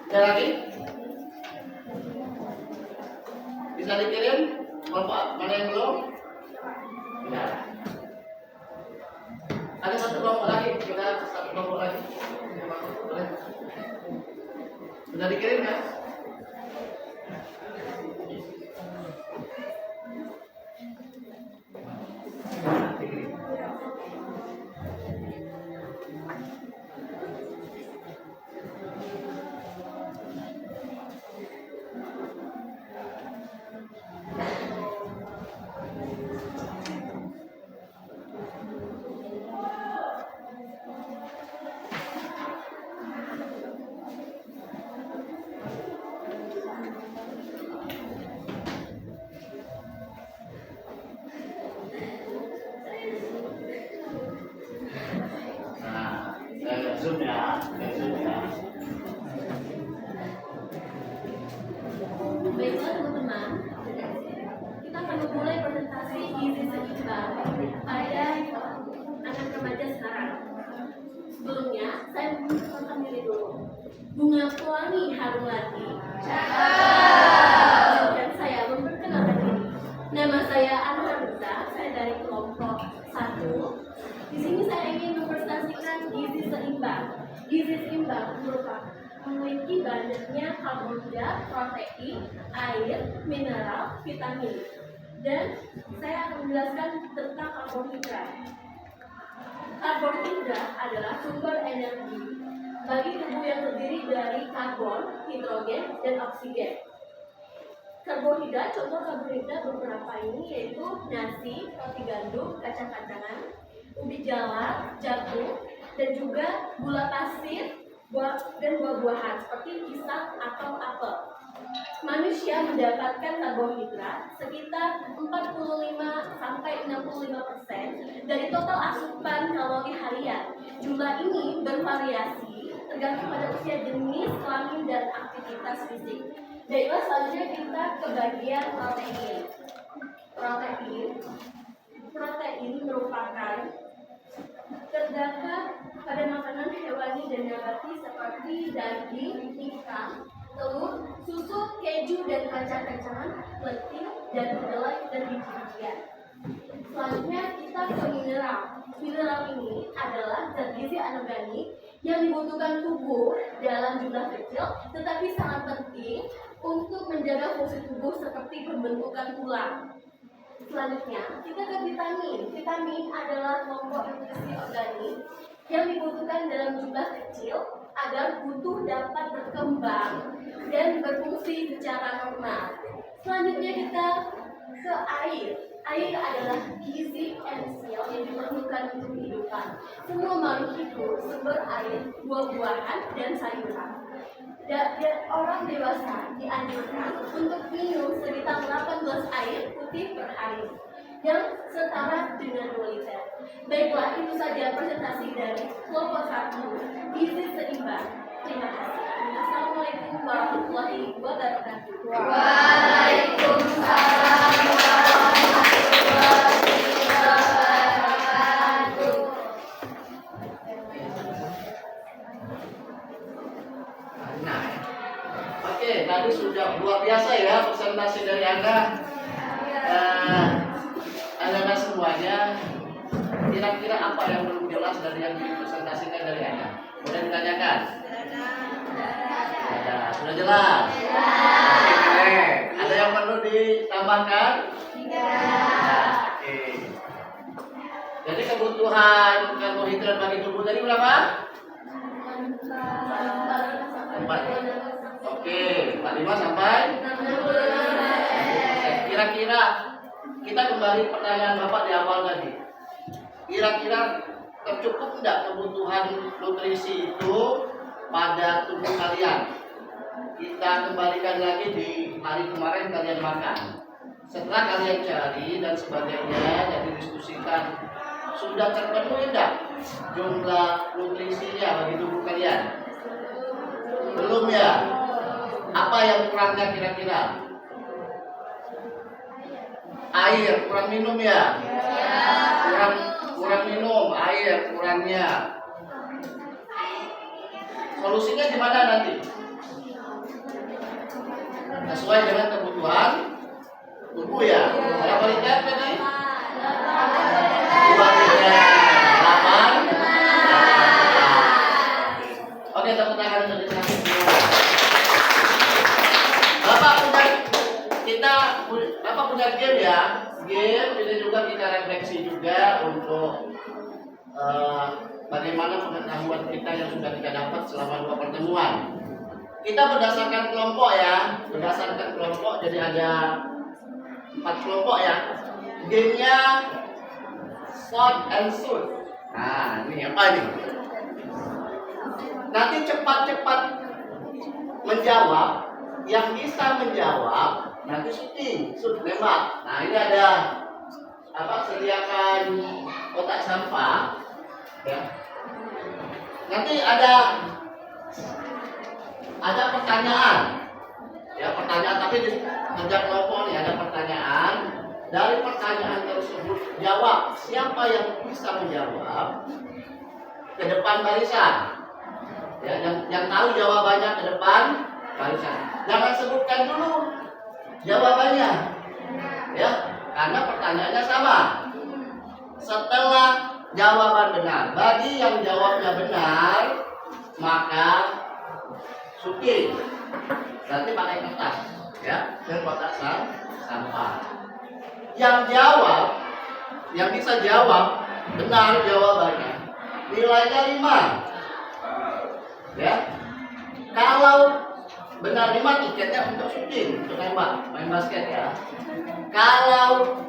Ada lagi? Bisa dikirim? Kelompok mana yang belum? Ya. Ada satu kelompok lagi, kita satu kelompok lagi. Boleh. Sudah dikirim ya? Zoom ya. Baiklah teman-teman, kita akan memulai presentasi gizi seimbang pada anak remaja sekarang. Sebelumnya, saya memperkenalkan diri dulu. Bunga pelangi Harumati. Dan saya memperkenalkan diri. Nama saya Anwar Reza, saya dari kelompok 1. Di sini saya ingin mempresentasikan gizi seimbang. Gizi seimbang merupakan memiliki banyaknya karbohidrat, protein, air, mineral, vitamin. Dan saya akan menjelaskan tentang karbohidrat. Karbohidrat adalah sumber energi bagi tubuh yang terdiri dari karbon, hidrogen, dan oksigen. Karbohidrat, contoh karbohidrat beberapa ini yaitu nasi, roti gandum, kacang-kacangan, ubi jalar, jagung, dan juga gula pasir, dan buah-buahan seperti pisang atau apel. Manusia mendapatkan karbohidrat sekitar 45-65% dari total asupan kalori harian. Jumlah ini bervariasi tergantung pada usia, jenis kelamin, dan aktivitas fisik. Baiklah, selanjutnya kita ke bagian protein. Protein merupakan terdapat pada makanan hewani dan nabati seperti daging, ikan, telur, susu, keju, dan kacang-kacangan, lentil, dan kedelai, dan biji-bijian. Selanjutnya kita ke mineral. Mineral ini adalah zat gizi anorganik yang dibutuhkan tubuh dalam jumlah kecil, tetapi sangat penting untuk menjaga fungsi tubuh seperti pembentukan tulang. Selanjutnya, kita ke vitamin. Vitamin adalah kelompok nutrisi organik yang dibutuhkan dalam jumlah kecil agar tubuh dapat berkembang dan berfungsi secara normal. Selanjutnya kita ke air. Air adalah gizi esensial yang diperlukan untuk kehidupan. Semua makhluk hidup sumber air, buah-buahan, dan sayuran. Dan orang dewasa dianjurkan untuk minum sekitar 18 air putih per hari yang setara dengan 2 liter. Baiklah, itu saja presentasi dari kelompok 1 gizi seimbang. Terima kasih. Assalamualaikum warahmatullahi wabarakatuh. Waalaikumsalam warahmatullahi wabarakatuh. Nah, oke, tadi sudah luar biasa ya presentasi dari Anda. Anda semuanya, kira-kira apa yang belum jelas dari yang dipresentasikan dari Anda? Boleh ditanyakan? Sudah jelas? Oke. Ada yang perlu ditambahkan? Oke. kebutuhan karbohidrat bagi tubuh tadi berapa? 4. Oke, 45 sampai 60%. Kira-kira kita kembali pertanyaan Bapak di awal tadi. Kira-kira tercukup tidak kebutuhan nutrisi itu pada tubuh kalian? Kita kembalikan lagi di hari kemarin kalian makan. Setelah kalian cari dan sebagainya dan didiskusikan, sudah terpenuhi tidak jumlah nutrisinya bagi tubuh kalian? Belum ya? Apa yang kurangnya kira-kira? Air, kurang minum ya? Kurang minum, air kurangnya. Solusinya gimana nanti? Sesuai dengan kebutuhan tubuh ya. Berapa liter tadi? 2 liter. 8. Oke, tepuk tangan untuk disambung. Bapak punya game ya. Game ini juga kita refleksi juga untuk bagaimana pengetahuan kita yang sudah kita dapat selama 2 pertemuan. Kita berdasarkan kelompok ya, berdasarkan kelompok, jadi ada 4 kelompok ya. Gamenya short and shoot. Nah, ini apa nih? Nanti cepat-cepat menjawab, yang bisa menjawab nanti shoot nembak. Nah, ini ada sediakan kotak sampah ya. Nanti ada pertanyaan ya, pertanyaan tapi di kerja kelompok nih ada pertanyaan. Dari pertanyaan tersebut jawab, siapa yang bisa menjawab ke depan barisan ya, yang tahu jawabannya ke depan barisan. Jangan sebutkan dulu jawabannya ya, karena pertanyaannya sama. Setelah jawaban benar, bagi yang jawabnya benar maka syuting, berarti pakai kertas ya, dan kotak sampah. Yang jawab, yang bisa jawab benar jawabannya, nilainya 5 ya. Kalau benar 5, tiketnya untuk syuting, untuk nembak, main basket ya. Kalau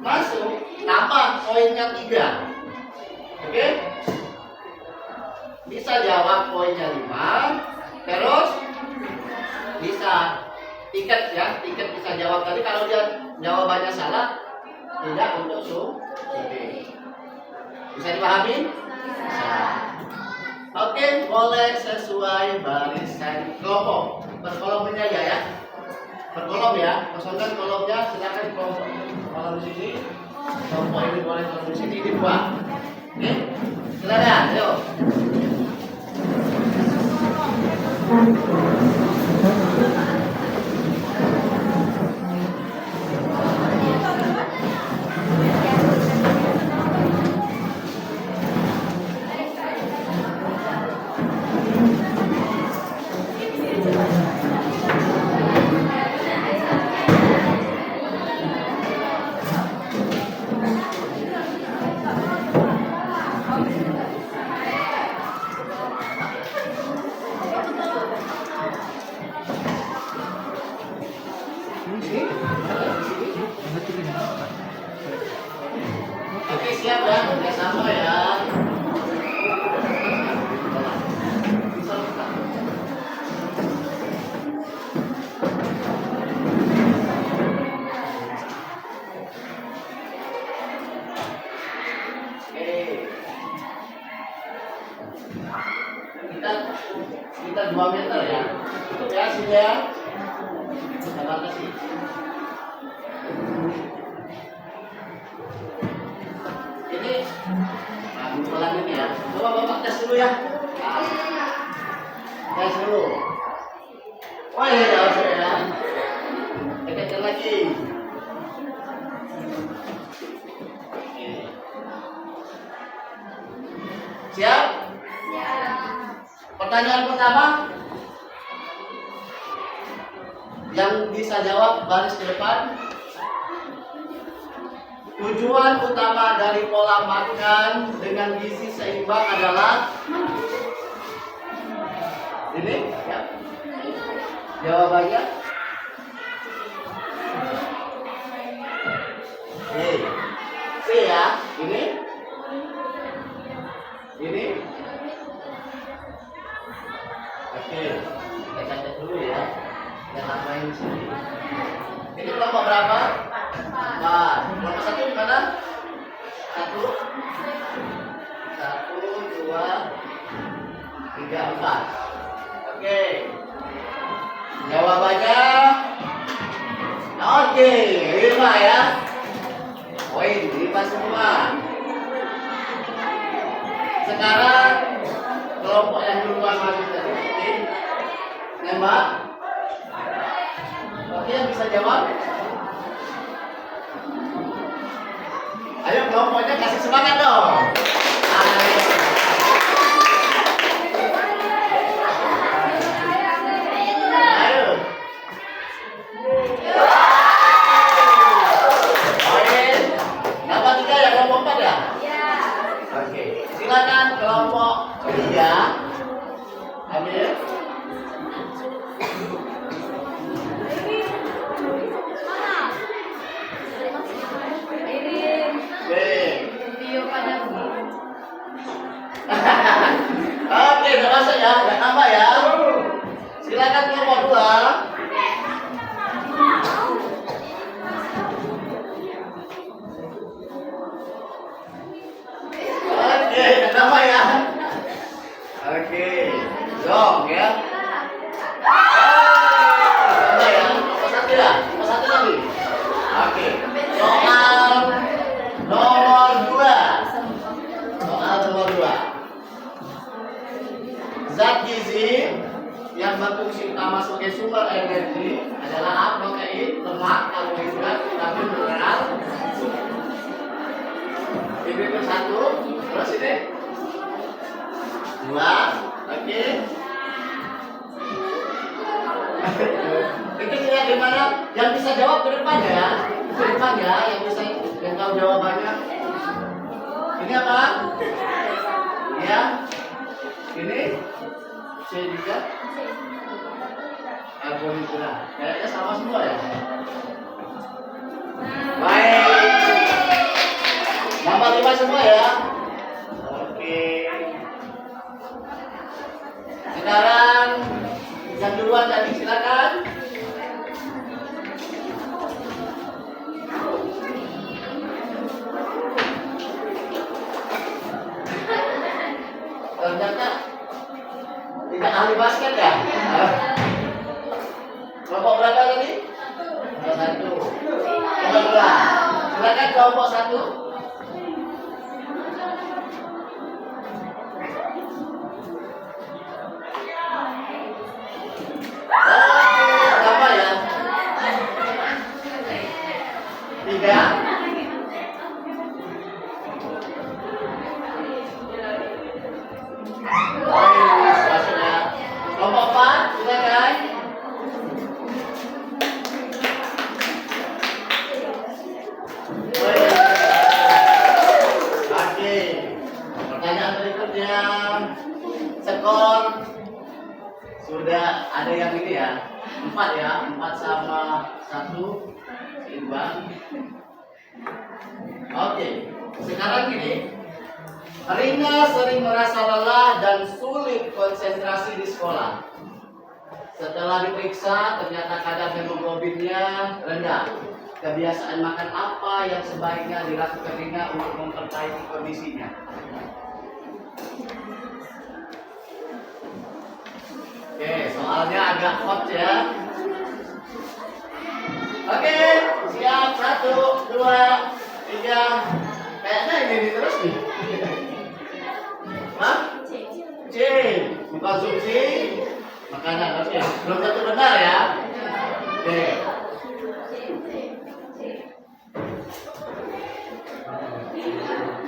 masuk, tambah poinnya 3. Oke? Bisa jawab poinnya 5, terus bisa tiket ya, tiket bisa jawab tadi. Kalau dia jawabannya salah, tidak untuk syuting. Bisa dipahami? Bisa. Oke, boleh sesuai barisan kelompok. Berkolom aja ya. Berkolom ya. Kosongkan kolomnya, silakan kelompok. Kolom di sini. Kelompok ini boleh kolom di sini, ini 2. Oke. Silakan, yuk. Oke, siap ya, udah sama ya. Kita 2 meter ya. Cukup ya sini ya. Kita batasi. Ini pelan ini ya. Coba Bapak tes dulu ya. Tes dulu. Wah, ya ya. Dekatkan lagi. Siap? Pertanyaan pertama, yang bisa jawab baris ke depan. Tujuan utama dari pola makan dengan gizi seimbang adalah ini ya. Jawabannya C ya. Ini oke, kita catat dulu ya. Kita tambahin sini. Ini kelompok berapa? 4. Kelompok 1 di mana? 1, 2, 3, 4. Oke. Jawabannya oke, 5 ya. Poin 5 semua. Sekarang kelompok yang duluan masuk tadi nembak. Oke, yang bisa jawab? Ayo kelompoknya kasih semangat dong. Ayo. Ayo. Poin. Dapat 3 ya, kelompok 4 ya? Oke. Silakan kelompok 3. Ambil. Oke, udah masuk ya, udah nambah ya. Silakan kelompok 2. Oke, udah nambah ya. Oke, dong ya. Nambah ya, nomor 1 ya, nomor 1 lagi. Oke, soal nomor 2. Soal nomor 2. Zat gizi yang berfungsi utama sebagai sumber energi adalah protein, lemak, karbohidrat, vitamin, mineral. Ini itu 1, terus ini 2, oke. Itu lihat di mana yang bisa jawab ke depan ya, yang bisa yang tahu jawabannya. Ini apa? Ya, ini C juga. Karbohidrat. Kayaknya sama semua ya. Baik. Nambah 5 semua ya. Oke. Sekarang yang duluan tadi silakan. Ternyata tidak ahli basket ya. Kelompok berapa tadi? Kelompok 1. Kelompok 2. Silakan kelompok 1. Berapa ya? 3. Kelompok 4, silakan. Oke. Pertanyaan berikutnya. Skor sudah ada yang ini ya. 4 ya, 4 sama 1 seimbang. Oke. Sekarang gini. Rina sering merasa lelah dan sulit konsentrasi di sekolah. Setelah diperiksa, ternyata kadar hemoglobinnya rendah. Kebiasaan makan apa yang sebaiknya dilakukan Rina untuk memperbaiki kondisinya? Oke, soalnya agak hot ya. Oke, siap. 1, 2, 3. Kayaknya ini terus nih. Hah? C. Mengkonsumsi makanan. Oke. Belum tentu benar ya. Oke.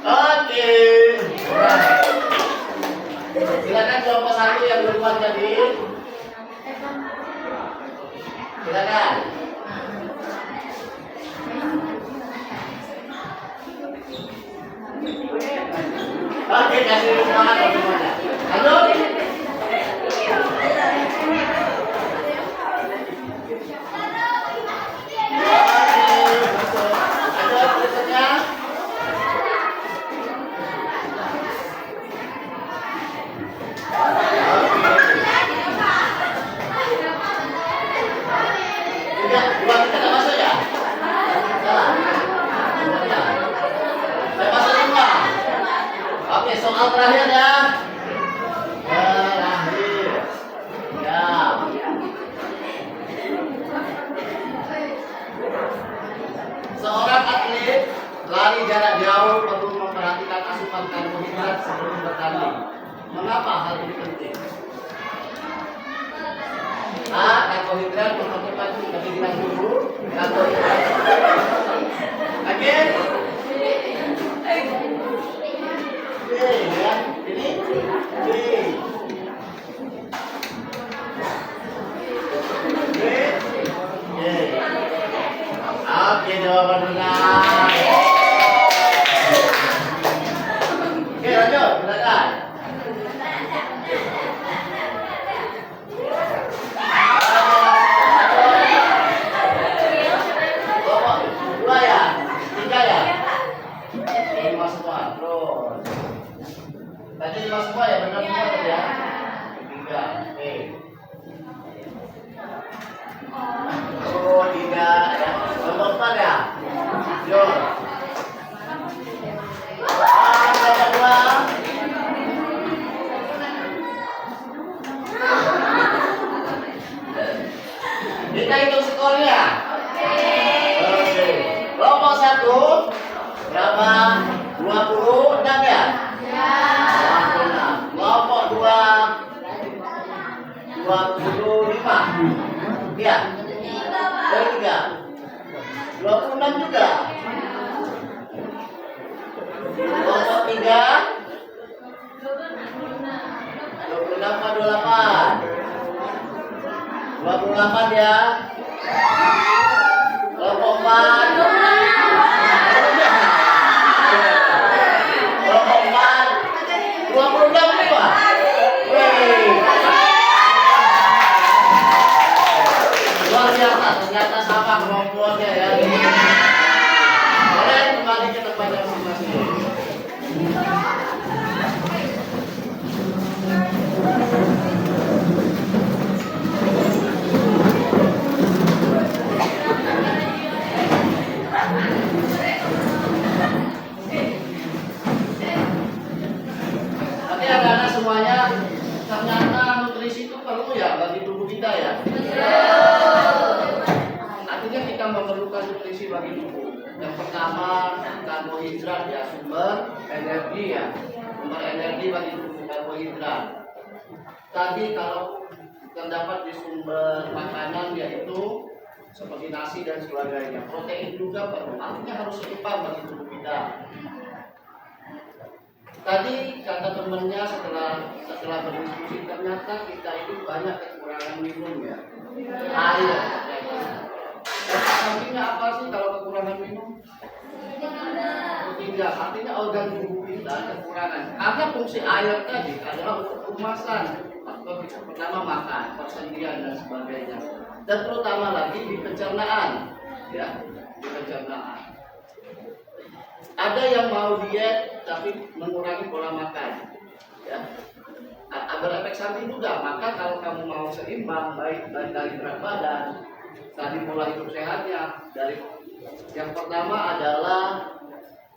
Oke. Silakan kelompok 1 yang duluan tadi. Silakan. Oke, kasih semangat buat semuanya. Lanjut. Ada berikutnya. Tidak, dua kita nggak masuk ya? Salah. Saya masuk semua. Oke, soal terakhir ya. Terakhir. Ya. Seorang atlet lari jarak jauh perlu memperhatikan asupan karbohidrat sebelum bertanding. Mengapa hal ini penting? A. Karbohidrat mempercepat kebijinan tubuh. Karbohidrat. Oke. Oke, ya. Ini. Oke. Oke. Oke, jawaban benar. Oke, lanjut. Silakan. Dua ya? Tiga ya? Lima semua. Terus. Tadi lima semua ya? Benar semua tadi ya? Tiga. Oke. Oh, tiga ya. Nomor 4 ya? Yo. Nomor 2. Kita hitung skornya. Oke. Kelompok 1 berapa? 26 ya? Ya. Kelompok 2 25. Ya. Dari 3. 26 juga. Kelompok 3 26 sama 28. 28 ya. Kelompok 4 kelompok 4 26 juga. Luar biasa, ternyata sama kemampuannya ya. Boleh kembali ke tempatnya masing-masing. Oke, anak-anak semuanya, ternyata nutrisi itu perlu ya bagi tubuh kita ya. Artinya kita memerlukan nutrisi bagi tubuh. Yang pertama karbohidrat ya, sumber energi ya, sumber energi bagi tubuh karbohidrat. Tadi kalau terdapat di sumber makanan yaitu seperti nasi dan sebagainya, protein juga perlu. Artinya harus seimbang bagi tubuh kita. Tadi kata temennya setelah berdiskusi ternyata kita itu banyak kekurangan minum ya, air. Artinya apa sih kalau kekurangan minum? Tidak, artinya organ tubuh kita kekurangan. Karena fungsi air tadi adalah untuk kemasan, pertama makan, persendian dan sebagainya. Dan terutama lagi di pencernaan, ya, di pencernaan. Ada yang mau diet tapi mengurangi pola makan, ya. Berefek samping juga. Maka kalau kamu mau seimbang, baik dari berat badan, tadi pola hidup sehatnya, dari yang pertama adalah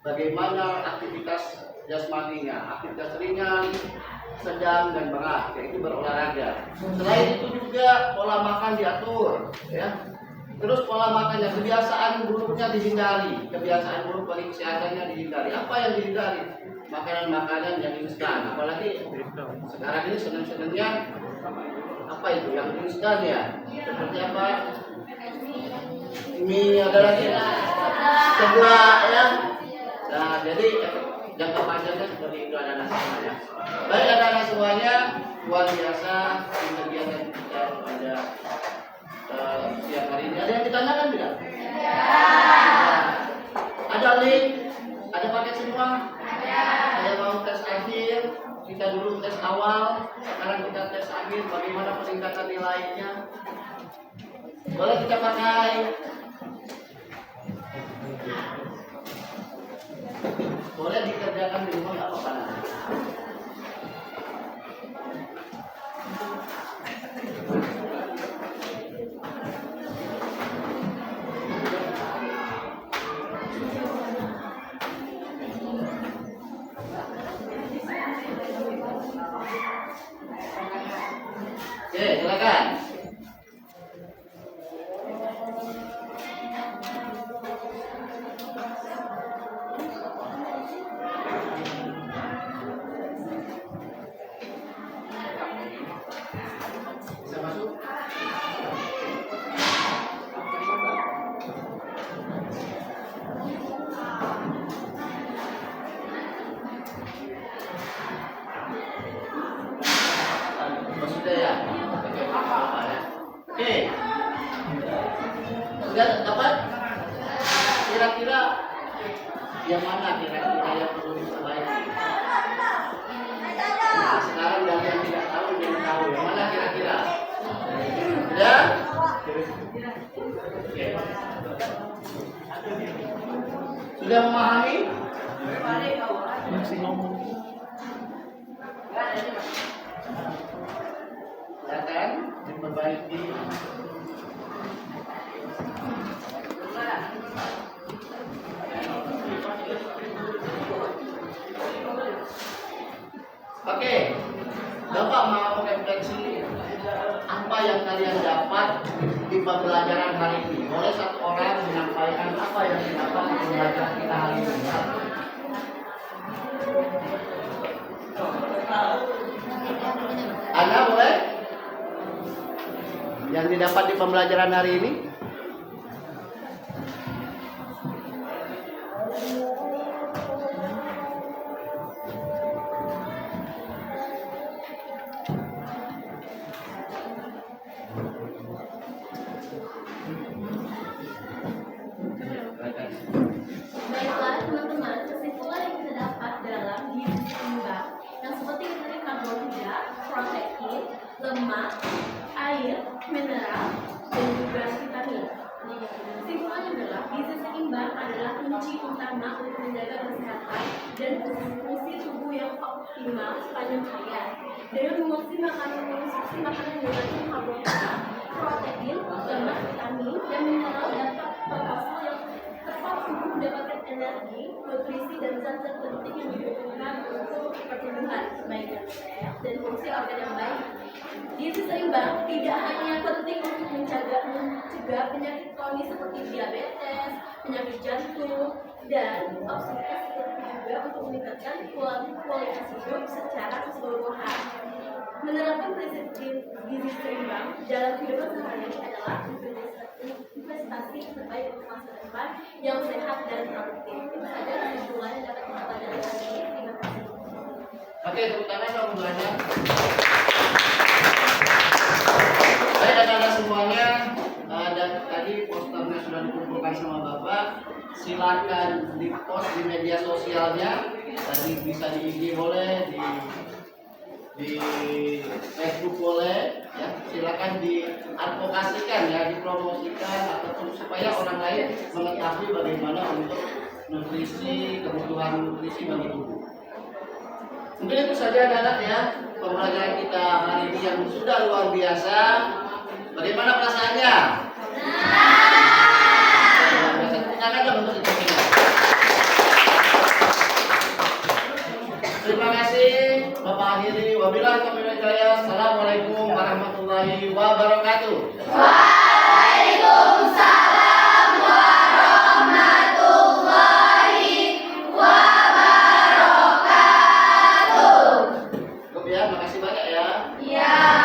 bagaimana aktivitas jasmaninya, aktivitas ringan, sedang dan berat, yaitu berolahraga. Selain itu juga pola makan diatur, ya. Terus pola makannya, kebiasaan buruknya dihindari, kebiasaan buruk bagi kesehatannya dihindari. Apa yang dihindari? Makanan-makanan yang instan, apalagi sekarang ini senang-senangnya apa itu yang instan ya? Seperti apa? Mie, ada lagi sebelah ya. Nah, jadi jangka panjangnya seperti itu anak-anak semuanya. Baik anak-anak semuanya, luar biasa kegiatan kita pada siang hari ini. Ada yang ditanyakan tidak? Ya. Ada link? Ada paket semua? Ada yang mau tes akhir. Kita dulu tes awal, sekarang kita tes akhir. Bagaimana peningkatan nilainya? Boleh kita pakai. Boleh dikerjakan di rumah, nggak apa-apa nanti. Oke, silakan. Bisa masuk? Sudah ya? Oke, apa ya? Oke. Sudah dapat? Kira-kira yang mana kira-kira yang perlu diperbaiki? Nah, sekarang dari yang tidak tahu jadi tahu. Yang mana kira-kira? Sudah? Oke. Sudah memahami? Masih ngomong. Silakan diperbaiki. Oke, Bapak mau refleksi apa yang kalian dapat di pembelajaran hari ini. Boleh satu orang menyampaikan apa yang didapat di pembelajaran kita hari ini. Anda boleh? Yang didapat di pembelajaran hari ini? Baiklah teman-teman, kesimpulan yang kita dapat dalam gizi seimbang yang seperti tadi karbohidrat, protein, lemak, air, mineral, dan juga vitamin. Kesimpulannya adalah gizi seimbang adalah kunci utama untuk menjaga kesehatan dan fungsi tubuh yang optimal sepanjang harian. Dengan mengonsumsi makanan yang mengandung karbohidrat, protein, lemak, vitamin, dan mineral dapat berhasil yang tepat tubuh mendapatkan energi, nutrisi, dan zat-zat penting yang dibutuhkan untuk pertumbuhan baik dari sel dan fungsi organ yang baik. Gizi seimbang tidak hanya penting untuk mencegah penyakit kronis seperti diabetes, penyakit jantung, dan obesitas, tetapi juga untuk meningkatkan kualitas hidup secara keseluruhan. Menerapkan prinsip gizi seimbang dalam kehidupan sehari-hari adalah investasi terbaik untuk masa depan yang sehat dan produktif. Itu saja kesimpulan yang dapat kita pelajari hari ini. Terima kasih. Oke, tepuk tangan dong semuanya. Baik, anak-anak semuanya, dan tadi posternya sudah dikumpulkan sama Bapak. Silakan di post di media sosialnya. Tadi bisa di IG boleh, di Facebook boleh, ya. Silakan diadvokasikan, ya, dipromosikan ataupun supaya orang lain mengetahui bagaimana untuk nutrisi, kebutuhan nutrisi bagi tubuh. Mungkin itu saja anak-anak, ya, pembelajaran kita hari ini yang sudah luar biasa. Bagaimana perasaannya? Terima kasih. Bapak akhiri. Wabillahi taufiq wal hidayah. Assalamualaikum warahmatullahi wabarakatuh. Waalaikumsalam warahmatullahi wabarakatuh. Cukup ya, makasih banyak ya. Ya.